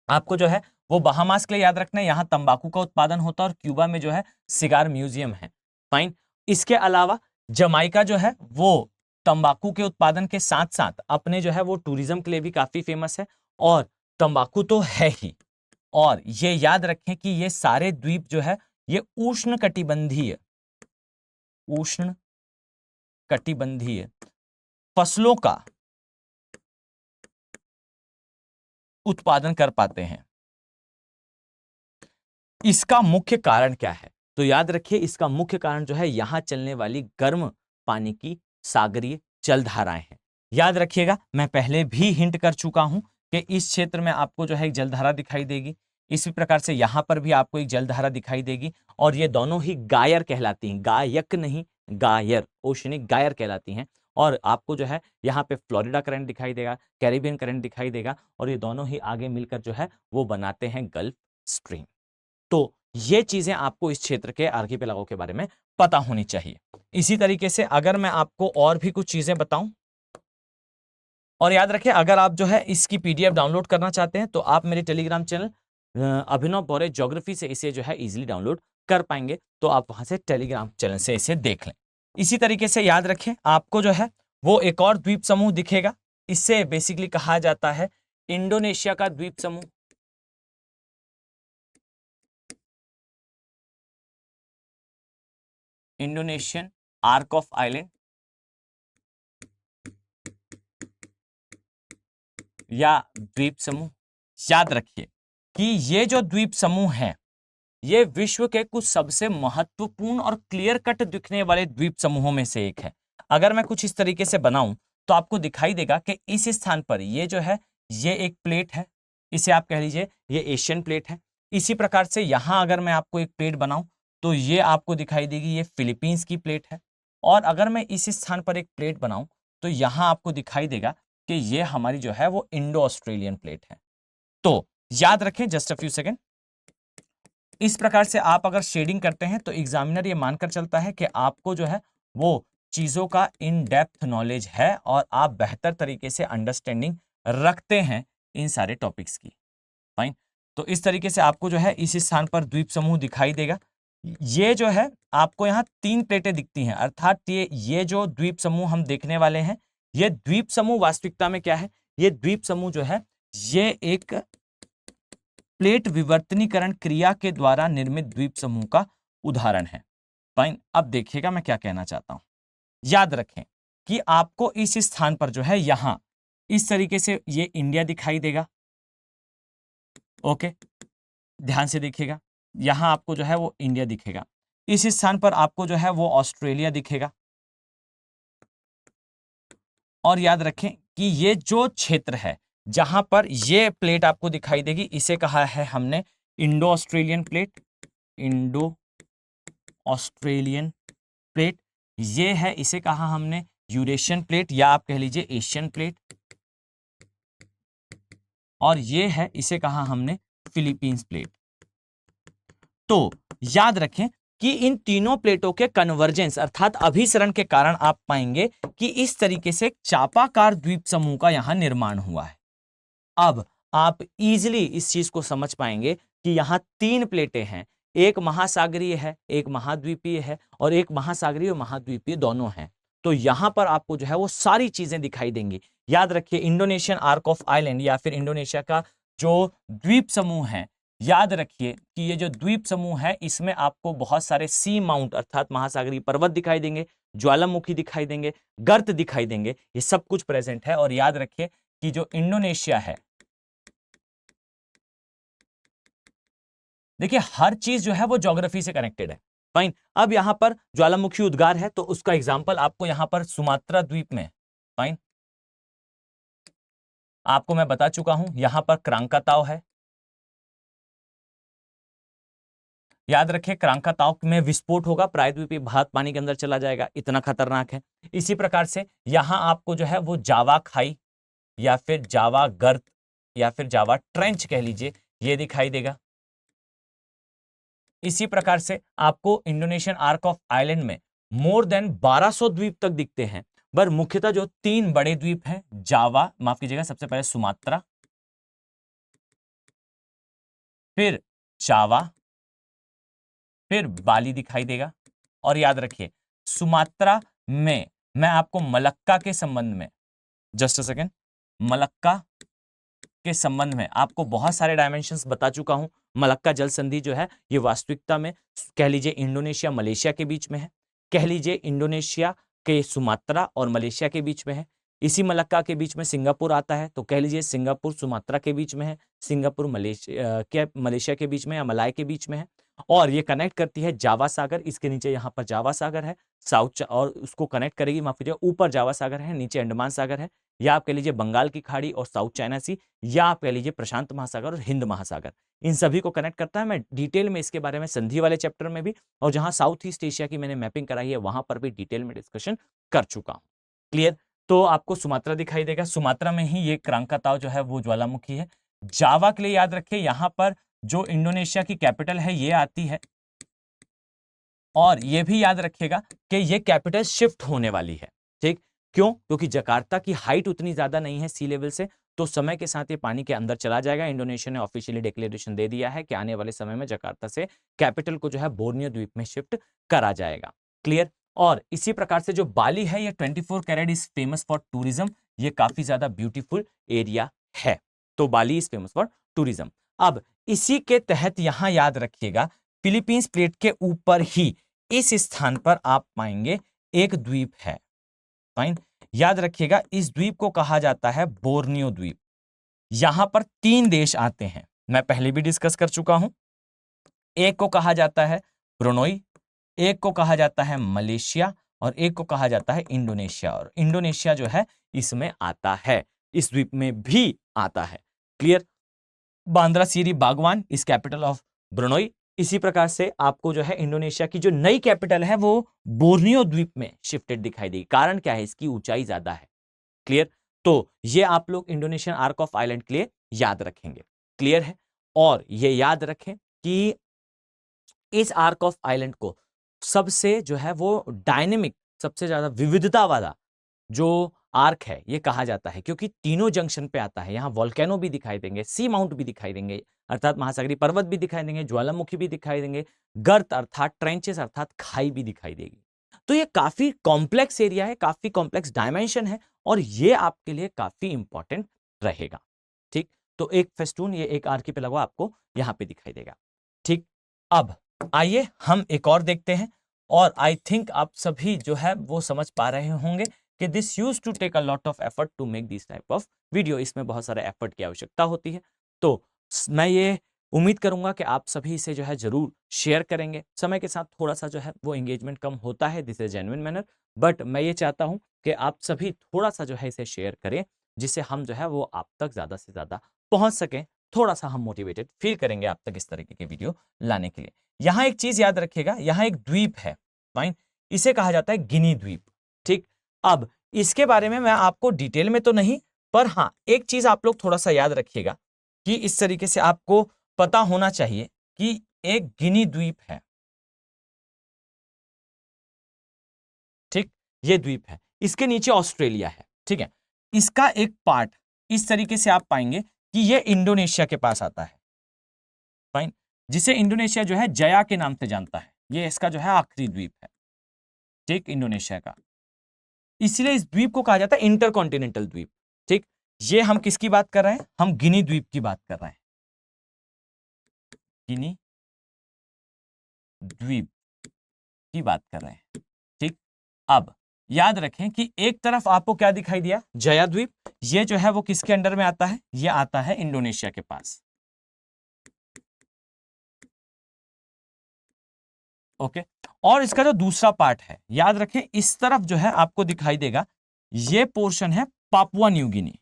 आपको जो है वो बहामास के लिए याद रखना है, यहां तंबाकू का उत्पादन होता है, और क्यूबा में जो है सिगार म्यूजियम है, फाइन। इसके अलावा जमाइका जो है वो तंबाकू के उत्पादन के साथ साथ अपने जो है वो टूरिज्म के लिए भी काफी फेमस है, और तंबाकू तो है ही। और ये याद रखें कि ये सारे द्वीप जो है ये उष्ण कटिबंधीय फसलों का उत्पादन कर पाते हैं। इसका मुख्य कारण क्या है? तो याद रखिए इसका मुख्य कारण जो है यहां चलने वाली गर्म पानी की सागरीय जलधाराएं हैं। याद रखिएगा मैं पहले भी हिंट कर चुका हूं कि इस क्षेत्र में आपको जो है एक जलधारा दिखाई देगी, इसी प्रकार से यहां पर भी आपको एक जलधारा दिखाई देगी, और ये दोनों ही गायर कहलाती हैं, गायक नहीं, गायर, ओशनिक गायर कहलाती हैं। और आपको जो है यहाँ पे फ्लोरिडा करंट दिखाई देगा, कैरिबियन करंट दिखाई देगा, और ये दोनों ही आगे मिलकर जो है वो बनाते हैं गल्फ स्ट्रीम। तो ये चीजें आपको इस क्षेत्र के आर्किपेलागो के बारे में पता होनी चाहिए। इसी तरीके से अगर मैं आपको और भी कुछ चीजें बताऊं, और याद रखें अगर आप जो है इसकी पीडीएफ डाउनलोड करना चाहते हैं तो आप मेरे टेलीग्राम चैनल अभिनव बौरे ज्योग्राफी से इसे जो है इजीली डाउनलोड कर पाएंगे, तो आप वहां से टेलीग्राम चैनल से इसे देख लें। इसी तरीके से याद रखें आपको जो है वो एक और द्वीप समूह दिखेगा, इससे बेसिकली कहा जाता है इंडोनेशिया का द्वीप समूह। इंडोनेशियन आर्क ऑफ आइलैंड या द्वीप समूह। याद रखिए कि ये जो द्वीप समूह है ये विश्व के कुछ सबसे महत्वपूर्ण और क्लियर कट दिखने वाले द्वीप समूहों में से एक है। अगर मैं कुछ इस तरीके से बनाऊं तो आपको दिखाई देगा कि इस स्थान पर ये जो है ये एक प्लेट है, इसे आप कह लीजिए ये एशियन प्लेट है। इसी प्रकार से यहां अगर मैं आपको एक प्लेट बनाऊं तो ये आपको दिखाई देगी ये फिलीपींस की प्लेट है। और अगर मैं इस स्थान पर एक प्लेट बनाऊं तो यहां आपको दिखाई देगा कि ये हमारी जो है वो इंडो ऑस्ट्रेलियन प्लेट है। तो याद रखें, जस्ट अ फ्यू सेकेंड, इस प्रकार से आप अगर शेडिंग करते हैं तो एग्जामिनर ये मानकर चलता है कि आपको जो है वो चीजों का इन डेप्थ नॉलेज है और आप बेहतर तरीके से अंडरस्टैंडिंग रखते हैं इन सारे टॉपिक्स की। फाइन। तो इस तरीके से आपको जो है इस स्थान पर द्वीप समूह दिखाई देगा। ये जो है आपको यहाँ 3 प्लेटें दिखती हैं, अर्थात ये जो द्वीप समूह हम देखने वाले हैं ये द्वीप समूह वास्तविकता में क्या है, ये द्वीप समूह जो है ये एक प्लेट विवर्तनीकरण क्रिया के द्वारा निर्मित द्वीप समूह का उदाहरण है। फाइन। अब देखिएगा मैं क्या कहना चाहता हूं। याद रखें कि आपको इस स्थान पर जो है यहां इस तरीके से ये इंडिया दिखाई देगा। ओके, ध्यान से देखिएगा, यहां आपको जो है वो इंडिया दिखेगा। इस स्थान पर आपको जो है वो ऑस्ट्रेलिया दिखेगा। और याद रखें कि ये जो क्षेत्र है जहां पर ये प्लेट आपको दिखाई देगी इसे कहा है हमने Indo Australian plate. Indo Australian plate ये है, इसे कहा हमने यूरेशियन प्लेट या आप कह लीजिए एशियन प्लेट। और ये है, इसे कहा हमने फिलीपींस प्लेट। तो याद रखें कि इन तीनों प्लेटों के कन्वर्जेंस अर्थात अभिसरण के कारण आप पाएंगे कि इस तरीके से चापाकार द्वीप समूह का यहां निर्माण हुआ है। अब आप इजीली इस चीज को समझ पाएंगे कि यहां 3 प्लेटें हैं, एक महासागरीय है, एक महाद्वीपीय है और एक महासागरीय और महाद्वीपीय दोनों हैं। तो यहां पर आपको जो है वो सारी चीजें दिखाई देंगी। याद रखिए इंडोनेशियन आर्क ऑफ आइलैंड या फिर इंडोनेशिया का जो द्वीप समूह है, याद रखिए कि ये जो द्वीप समूह है इसमें आपको बहुत सारे सी माउंट अर्थात महासागरीय पर्वत दिखाई देंगे, ज्वालामुखी दिखाई देंगे, गर्त दिखाई देंगे, ये सब कुछ प्रेजेंट है। और याद रखिए कि जो इंडोनेशिया है, देखिए हर चीज जो है वो ज्योग्राफी से कनेक्टेड है। फाइन। अब यहां पर ज्वालामुखी उद्गार है तो उसका एग्जांपल आपको यहां पर सुमात्रा द्वीप में। फाइन। आपको मैं बता चुका हूं यहां पर क्रांकाताव है। याद रखें क्रांकाताव में विस्फोट होगा, प्रायद्वीपीय भारत पानी के अंदर चला जाएगा, इतना खतरनाक है। इसी प्रकार से यहां आपको जो है वो जावा खाई या फिर जावा गर्त या फिर जावा ट्रेंच कह लीजिए, ये दिखाई देगा। इसी प्रकार से आपको इंडोनेशियन आर्क ऑफ आइलैंड में मोर देन 1200 द्वीप तक दिखते हैं, पर मुख्यतः जो 3 बड़े द्वीप हैं, जावा, माफ कीजिएगा, सबसे पहले सुमात्रा, फिर जावा, फिर बाली दिखाई देगा। और याद रखिए सुमात्रा में मैं आपको मलक्का के संबंध में, जस्ट अ सेकेंड, मलक्का के संबंध में आपको बहुत सारे डायमेंशंस बता चुका हूं। मलक्का जल संधि जो है ये वास्तविकता में कह लीजिए इंडोनेशिया मलेशिया के बीच में है, कह लीजिए इंडोनेशिया के सुमात्रा और मलेशिया के बीच में है। इसी मलक्का के बीच में सिंगापुर आता है तो कह लीजिए सिंगापुर सुमात्रा के बीच में है, सिंगापुर मलेशिया के बीच में या मलाय के बीच में है। और ये कनेक्ट करती है जावा सागर, इसके नीचे यहाँ पर जावा सागर है, साउथ, और उसको कनेक्ट करेगी, माफ कीजिए, ऊपर जावा सागर है, नीचे अंडमान सागर है, या आप कह लीजिए बंगाल की खाड़ी और साउथ चाइना सी, या आप कह लीजिए प्रशांत महासागर और हिंद महासागर, इन सभी को कनेक्ट करता है। मैं डिटेल में इसके बारे में संधि वाले चैप्टर में भी और जहां साउथ ईस्ट एशिया की मैंने मैपिंग कराई है वहां पर भी डिटेल में डिस्कशन कर चुका हूं। क्लियर। तो आपको सुमात्रा दिखाई देगा, सुमात्रा में ही ये क्रांकाताव जो है वो ज्वालामुखी है। जावा के लिए याद रखिए यहां पर जो इंडोनेशिया की कैपिटल है ये आती है, और ये भी याद रखिएगा कि ये कैपिटल शिफ्ट होने वाली है। ठीक, क्यों? क्योंकि जकार्ता की हाइट उतनी ज्यादा नहीं है सी लेवल से, तो समय के साथ ये पानी के अंदर चला जाएगा। इंडोनेशिया ने ऑफिशियली डिक्लेरेशन दे दिया है कि आने वाले समय में जकार्ता से कैपिटल को जो है बोर्नियो द्वीप में शिफ्ट करा जाएगा। क्लियर। और इसी प्रकार से जो बाली है ये 24 carat is famous for tourism, ये काफी ज्यादा ब्यूटीफुल एरिया है, तो Bali is famous for tourism. अब इसी के तहत यहां याद रखिएगा फिलीपींस प्लेट के ऊपर ही इस स्थान पर आप पाएंगे एक द्वीप है। फाइन, याद रखिएगा इस द्वीप को कहा जाता है बोर्नियो द्वीप। यहां पर 3 देश आते हैं, मैं पहले भी डिस्कस कर चुका हूं। एक को कहा जाता है ब्रुनोई, एक को कहा जाता है मलेशिया और एक को कहा जाता है इंडोनेशिया। और इंडोनेशिया जो है इसमें आता है, इस द्वीप में भी आता है। क्लियर? बांद्रा सीरी बागवान इस कैपिटल ऑफ ब्रुनोई। इसी प्रकार से आपको जो है इंडोनेशिया की जो नई कैपिटल है वो बोर्नियो द्वीप में शिफ्टेड दिखाई देगी। कारण क्या है? इसकी ऊंचाई ज्यादा है। क्लियर? तो ये आप लोग इंडोनेशियन आर्क ऑफ आइलैंड के लिए याद रखेंगे। क्लियर है? और ये याद रखें कि इस आर्क ऑफ आइलैंड को सबसे जो है वो डायनेमिक, सबसे ज्यादा विविधता वाला जो आर्क है ये कहा जाता है, क्योंकि तीनों जंक्शन पे आता है। यहां वोल्केनो भी दिखाई देंगे, सी माउंट भी दिखाई देंगे अर्थात महासागरीय पर्वत भी दिखाई देंगे, ज्वालामुखी भी दिखाई देंगे, गर्त अर्थात ट्रेंचेस अर्थात खाई भी दिखाई देगी। तो ये काफी कॉम्प्लेक्स एरिया है, काफी कॉम्प्लेक्स डायमेंशन है और ये आपके लिए काफी इंपॉर्टेंट रहेगा। ठीक, तो एक फेस्टून, ये एक आर्किपेलागो आपको यहां पे दिखाई देगा। ठीक, अब आइए हम एक और देखते हैं। और आई थिंक आप सभी जो है वो समझ पा रहे होंगे कि this use to take a lot of effort to make this type of video. इसमें बहुत सारे एफर्ट की आवश्यकता होती है। तो मैं ये उम्मीद करूंगा कि आप सभी इसे जो है जरूर शेयर करेंगे। समय के साथ थोड़ा सा जो है वो एंगेजमेंट कम होता है, this is genuine manner, but मैं ये चाहता हूं कि आप सभी थोड़ा सा जो है इसे शेयर करें, जिससे हम जो है वो आप तक ज्यादा से ज्यादा पहुंच सकें। थोड़ा सा हम मोटिवेटेड फील करेंगे आप तक इस तरीके के वीडियो लाने के लिए। यहां एक चीज याद रखिएगा, यहां एक द्वीप है, फाइन, इसे कहा जाता है गिनी द्वीप। ठीक, अब इसके बारे में मैं आपको डिटेल में तो नहीं, पर हां एक चीज आप लोग थोड़ा सा याद रखिएगा कि इस तरीके से आपको पता होना चाहिए कि एक गिनी द्वीप है। ठीक, ये द्वीप है, इसके नीचे ऑस्ट्रेलिया है। ठीक है, इसका एक पार्ट इस तरीके से आप पाएंगे कि ये इंडोनेशिया के पास आता है, फाइन, जिसे इंडोनेशिया जो है जया के नाम से जानता है। ये इसका जो है आखिरी द्वीप है, ठीक, इंडोनेशिया का। इसलिए इस द्वीप को कहा जाता है इंटरकॉन्टिनेंटल द्वीप। ठीक, ये हम किसकी बात कर रहे हैं? हम गिनी द्वीप की बात कर रहे हैं, गिनी द्वीप की बात कर रहे हैं। ठीक, अब याद रखें कि एक तरफ आपको क्या दिखाई दिया? जया द्वीप। ये जो है वो किसके अंडर में आता है? ये आता है इंडोनेशिया के पास। ओके, और इसका जो दूसरा पार्ट है, याद रखें इस तरफ जो है आपको दिखाई देगा, ये पोर्शन है पापुआ न्यू गिनी।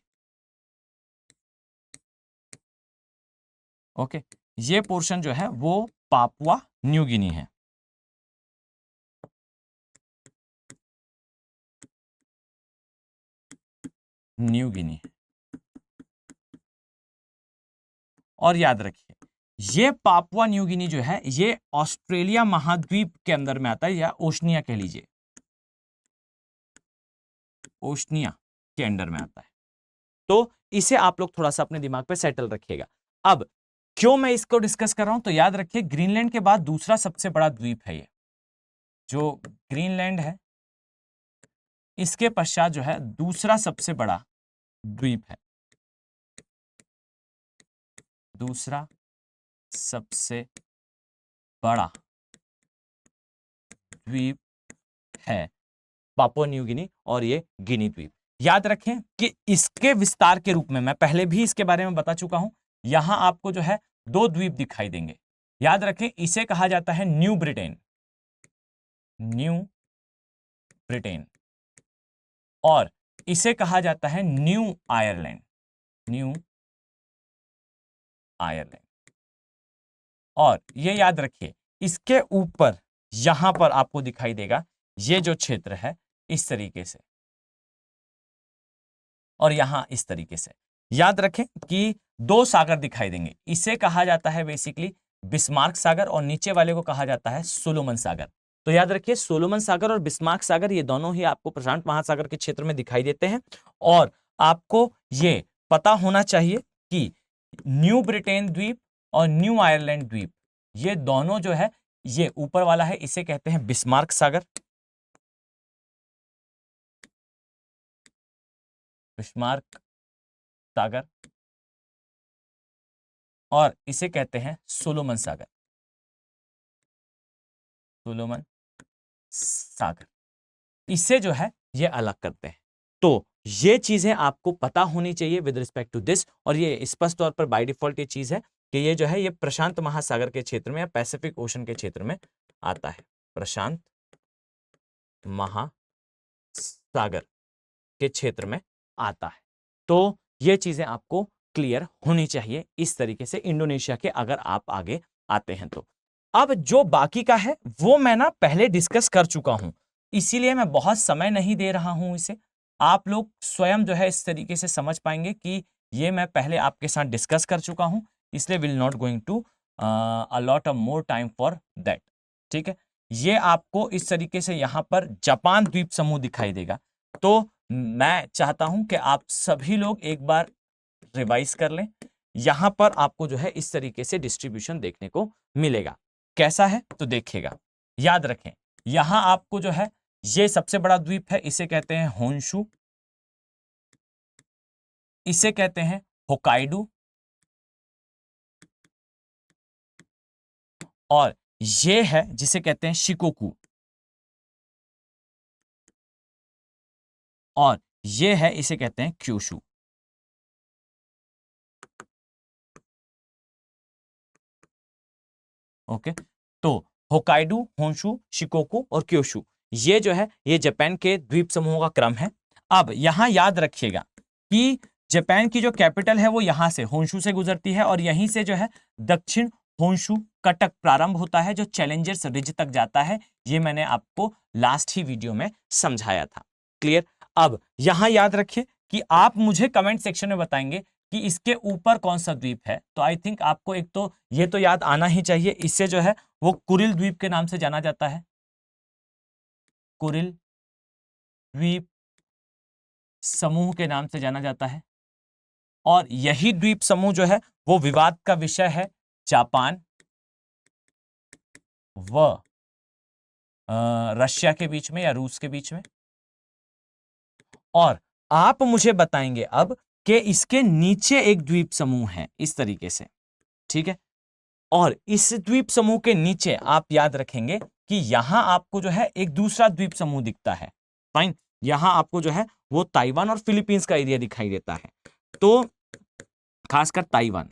ओके, ये पोर्शन जो है वो पापुआ न्यू गिनी है। New Guinea. और याद रखिए ये पापुआ न्यू गिनी जो है ये ऑस्ट्रेलिया महाद्वीप के अंदर में आता है, या ओशनिया कह लीजिए, ओशनिया के अंडर में आता है। तो इसे आप लोग थोड़ा सा अपने दिमाग पे सेटल रखिएगा। अब क्यों मैं इसको डिस्कस कर रहा हूं? तो याद रखिए ग्रीनलैंड के बाद दूसरा सबसे बड़ा द्वीप है ये, जो ग्रीनलैंड है इसके पश्चात जो है दूसरा सबसे बड़ा द्वीप है, दूसरा सबसे बड़ा द्वीप है पापुआ न्यू गिनी, और ये गिनी द्वीप। याद रखें कि इसके विस्तार के रूप में मैं पहले भी इसके बारे में बता चुका हूं। यहां आपको जो है 2 द्वीप दिखाई देंगे। याद रखें इसे कहा जाता है न्यू ब्रिटेन, न्यू ब्रिटेन, और इसे कहा जाता है न्यू आयरलैंड, न्यू आयरलैंड। और ये याद रखिए इसके ऊपर यहां पर आपको दिखाई देगा ये जो क्षेत्र है इस तरीके से, और यहां इस तरीके से। याद रखें कि 2 सागर दिखाई देंगे, इसे कहा जाता है बेसिकली बिस्मार्क सागर और नीचे वाले को कहा जाता है सोलोमन सागर। तो याद रखिए सोलोमन सागर और बिस्मार्क सागर ये दोनों ही आपको प्रशांत महासागर के क्षेत्र में दिखाई देते हैं। और आपको ये पता होना चाहिए कि न्यू ब्रिटेन द्वीप और न्यू आयरलैंड द्वीप ये दोनों जो है, ये ऊपर वाला है इसे कहते हैं बिस्मार्क सागर, बिस्मार्क सागर, और इसे कहते हैं सोलोमन सागर, सोलोमन सागर, इससे जो है ये अलग करते हैं। तो ये चीजें आपको पता होनी चाहिए विद रिस्पेक्ट टू दिस, और ये स्पष्ट तौर पर बाय डिफॉल्ट ये चीज है कि ये जो है ये प्रशांत महासागर के क्षेत्र में या पैसिफिक ओशन के क्षेत्र में आता है, प्रशांत महासागर के क्षेत्र में आता है। तो ये चीजें आपको क्लियर होनी चाहिए इस तरीके से इंडोनेशिया के, अगर आप आगे आते हैं तो। अब जो बाकी का है वो मैं ना पहले डिस्कस कर चुका हूं, इसीलिए मैं बहुत समय नहीं दे रहा हूं इसे। आप लोग स्वयं जो है इस तरीके से समझ पाएंगे कि ये मैं पहले आपके साथ डिस्कस कर चुका हूं, इसलिए will not going to allot a more time for that. ठीक है, ये आपको इस तरीके से यहां पर जापान द्वीप समूह दिखाई देगा। तो मैं चाहता हूं कि आप सभी लोग एक बार रिवाइज कर लें। यहां पर आपको जो है इस तरीके से डिस्ट्रीब्यूशन देखने को मिलेगा। कैसा है तो देखिएगा, याद रखें यहां आपको जो है ये सबसे बड़ा द्वीप है, इसे कहते हैं होन्शु, इसे कहते हैं होकाइडो, और ये है जिसे कहते हैं शिकोकू, और ये है इसे कहते हैं क्यूशु। ओके, तो होकाइडो, होन्शु, शिकोकू और क्योशु, ये जो है ये जापान के द्वीप समूहों का क्रम है। अब यहां याद रखिएगा कि जापान की जो कैपिटल है वो यहां से होन्शु से गुजरती है, और यहीं से जो है दक्षिण होन्शु कटक प्रारंभ होता है जो चैलेंजर्स रिज तक जाता है। ये मैंने आपको लास्ट ही वीडियो में समझाया था। क्लियर? अब यहां याद रखिए कि आप मुझे कमेंट सेक्शन में बताएंगे कि इसके ऊपर कौन सा द्वीप है। तो आई थिंक आपको एक तो ये तो याद आना ही चाहिए, इससे जो है वो कुरिल द्वीप के नाम से जाना जाता है, कुरिल द्वीप समूह के नाम से जाना जाता है। और यही द्वीप समूह जो है वो विवाद का विषय है जापान व रशिया के बीच में या रूस के बीच में। और आप मुझे बताएंगे अब कि इसके नीचे एक द्वीप समूह है इस तरीके से, ठीक है। और इस द्वीप समूह के नीचे आप याद रखेंगे कि यहां आपको जो है एक दूसरा द्वीप समूह दिखता है। फाइन, यहां आपको जो है वो ताइवान और फिलीपींस का एरिया दिखाई देता है। तो खासकर ताइवान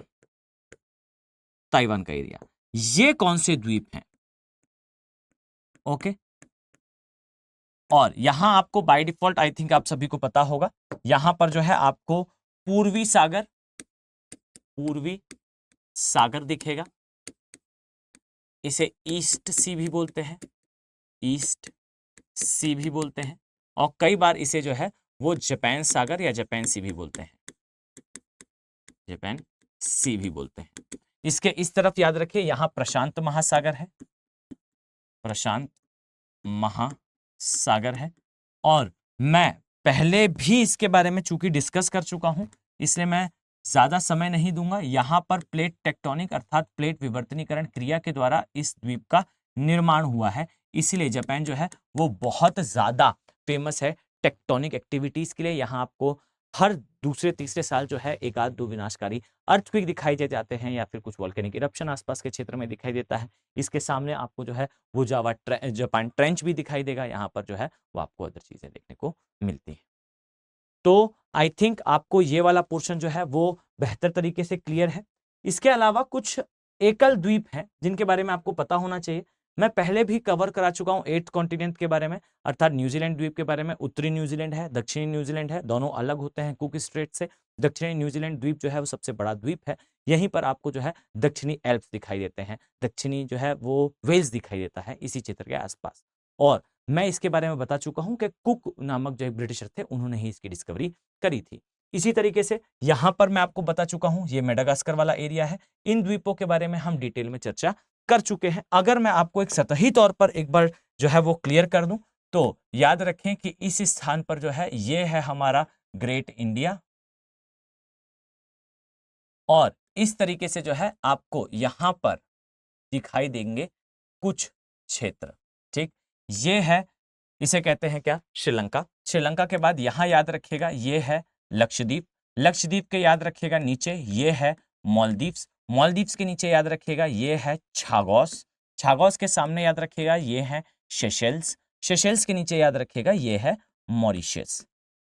का एरिया, ये कौन से द्वीप हैं? ओके, और यहां आपको बाय डिफॉल्ट आई थिंक आप सभी को पता होगा, यहां पर जो है आपको पूर्वी सागर दिखेगा। इसे ईस्ट सी भी बोलते हैं, ईस्ट सी भी बोलते हैं, और कई बार इसे जो है वो जापान सागर या जापान सी भी बोलते हैं, जापान सी भी बोलते हैं। इसके इस तरफ याद रखिए यहां प्रशांत महासागर है, प्रशांत महासागर है। और मैं पहले भी इसके बारे में चूंकि डिस्कस कर चुका हूं, इसलिए मैं ज्यादा समय नहीं दूंगा। यहां पर प्लेट टेक्टोनिक अर्थात प्लेट विवर्तनीकरण क्रिया के द्वारा इस द्वीप का निर्माण हुआ है, इसीलिए जापान जो है वो बहुत ज्यादा फेमस है टेक्टोनिक एक्टिविटीज के लिए। यहाँ आपको हर दूसरे तीसरे साल जो है एक आध दो विनाशकारी अर्थक्वेक दिखाई दे जाते हैं, या फिर कुछ वोल्केनिक इरप्शन आसपास के क्षेत्र में दिखाई देता है। इसके सामने आपको जो है वो जापान ट्रेंच भी दिखाई देगा, यहाँ पर जो है वो आपको अदर चीजें देखने को मिलती हैं। तो आई थिंक आपको ये वाला पोर्शन जो है वो बेहतर तरीके से क्लियर है। इसके अलावा कुछ एकल द्वीप हैं जिनके बारे में आपको पता होना चाहिए। मैं पहले भी कवर करा चुका हूं 8th कॉन्टिनेंट के बारे में, अर्थात न्यूजीलैंड द्वीप के बारे में। उत्तरी न्यूजीलैंड है, दक्षिणी न्यूजीलैंड है, दोनों अलग होते हैं कुक स्ट्रेट से। दक्षिणी न्यूजीलैंड द्वीप जो है वो सबसे बड़ा द्वीप है, यहीं पर आपको जो है दक्षिणी एल्प्स दिखाई देते हैं, दक्षिणी जो है वो वेल्स दिखाई देता है इसी क्षेत्र के आसपास। और मैं इसके बारे में बता चुका हूं कि कुक नामक जो एक ब्रिटिशर थे उन्होंने ही इसकी डिस्कवरी करी थी। इसी तरीके से यहां पर मैं आपको बता चुका हूं ये मेडागास्कर वाला एरिया है। इन द्वीपों के बारे में हम डिटेल में चर्चा कर चुके हैं। अगर मैं आपको एक सतही तौर पर एक बार जो है वो क्लियर कर दूं तो याद रखें कि इस स्थान पर जो है ये है हमारा ग्रेट इंडिया, और इस तरीके से जो है आपको यहां पर दिखाई देंगे कुछ क्षेत्र। ठीक, ये है, इसे कहते हैं क्या, श्रीलंका। श्रीलंका के बाद यहां याद रखिएगा ये है लक्षद्वीप। लक्षद्वीप के याद रखिएगा नीचे ये है मालदीव्स। मालदीव्स के नीचे याद रखिएगा ये है छागोस। छागोस के सामने याद रखिएगा ये है सेशेल्स। सेशेल्स के नीचे याद रखिएगा ये है मॉरिशस।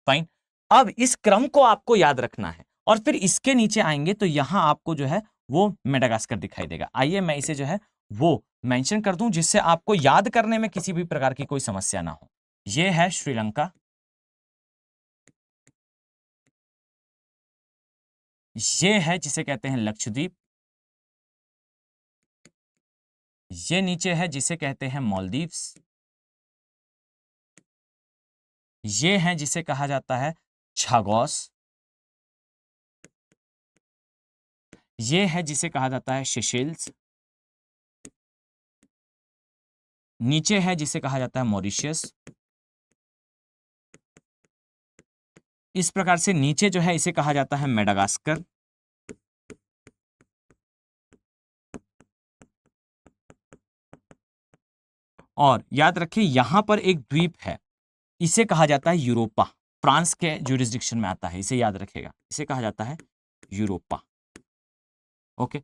फाइन। अब इस क्रम को आपको याद रखना है और फिर इसके नीचे आएंगे तो यहां आपको जो है वो मेडागास्कर दिखाई देगा। आइए मैं इसे जो है वो मेंशन कर दूं जिससे आपको याद करने में किसी भी प्रकार की कोई समस्या ना हो। ये है श्रीलंका, ये है जिसे कहते हैं लक्षद्वीप, ये नीचे है जिसे कहते हैं मालदीव्स, ये है जिसे कहा जाता है छागोस, ये है जिसे कहा जाता है सेशेल्स, नीचे है जिसे कहा जाता है मॉरिशस। इस प्रकार से नीचे जो है इसे कहा जाता है मेडागास्कर, और याद रखिए यहां पर एक द्वीप है, इसे कहा जाता है यूरोपा। फ्रांस के ज्यूरिसडिक्शन में आता है, इसे याद रखिएगा, इसे कहा जाता है यूरोपा। ओके,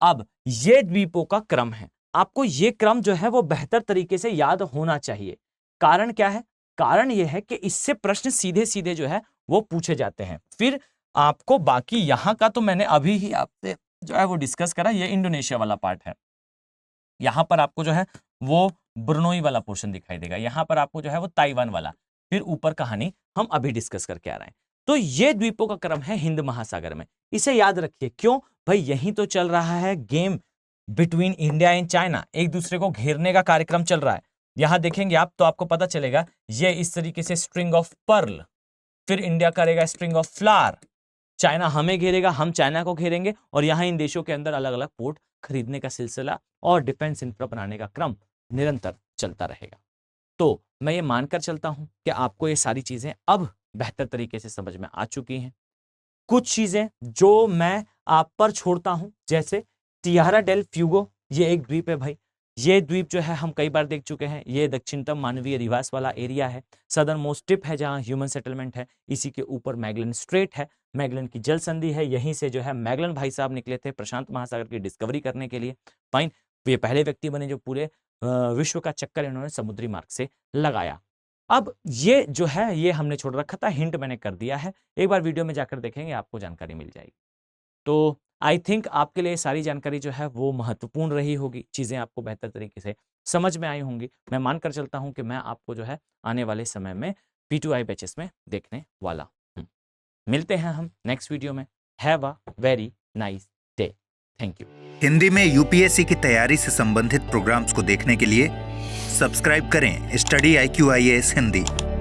अब ये द्वीपों का क्रम है, आपको ये क्रम जो है वो बेहतर तरीके से याद होना चाहिए। कारण क्या है? कारण यह है कि इससे प्रश्न सीधे सीधे जो है वो पूछे जाते हैं। फिर आपको बाकी यहां का तो मैंने अभी ही आपसे जो है वो डिस्कस करा, ये इंडोनेशिया वाला पार्ट है। यहां पर आपको जो है वो ब्रुनोई वाला पोर्शन दिखाई देगा, यहां पर आपको जो है वो ताइवान वाला, फिर ऊपर कहानी हम अभी डिस्कस करके आ रहे हैं। तो ये द्वीपों का क्रम है हिंद महासागर में, इसे याद रखिए। क्यों भाई? यहीं तो चल रहा है game between India and China, एक दूसरे को घेरने का कार्यक्रम चल रहा है। यहां देखेंगे आप तो आपको पता चलेगा ये इस तरीके से स्ट्रिंग ऑफ पर्ल, फिर इंडिया करेगा स्ट्रिंग ऑफ फ्लावर, चाइना हमें घेरेगा, हम चाइना को घेरेंगे, और यहां इन देशों के अंदर अलग अलग पोर्ट खरीदने का सिलसिला और डिफेंस इंफ्रा बनाने का क्रम निरंतर चलता रहेगा। तो मैं ये मानकर चलता हूं कि आपको ये सारी चीजें अब बेहतर तरीके से समझ में आ चुकी हैं। कुछ चीजें जो मैं आप पर छोड़ता हूं, जैसे टियारा डेल फ्यूगो, ये एक द्वीप है भाई। ये द्वीप जो है हम कई बार देख चुके हैं, ये दक्षिणतम मानवीय रिवास वाला एरिया है, सदर्न मोस्ट टिप है जहां ह्यूमन सेटलमेंट है। इसी के ऊपर मैगलन स्ट्रेट है, मैगलन की जल संधि है, यहीं से जो है मैगलन भाई साहब निकले थे प्रशांत महासागर की डिस्कवरी करने के लिए। फाइन, ये पहले व्यक्ति बने जो पूरे विश्व का चक्कर इन्होंने समुद्री मार्ग से लगाया। अब ये जो है ये हमने छोड़ रखा था, हिंट मैंने कर दिया है, एक बार वीडियो में जाकर देखेंगे आपको जानकारी मिल जाएगी। तो आई थिंक आपके लिए सारी जानकारी जो है वो महत्वपूर्ण रही होगी, चीजें आपको बेहतर तरीके से समझ में आई होंगी। मैं मानकर चलता हूं कि मैं आपको जो है आने वाले समय में P2I बैचेस में देखने वाला हूं। मिलते हैं हम नेक्स्ट वीडियो में। Have a very nice day. Thank you. Hindi में यूपीएससी की तैयारी से संबंधित प्रोग्राम्स को देखने के लिए सब्सक्राइब करें स्टडी IQ IAS हिंदी।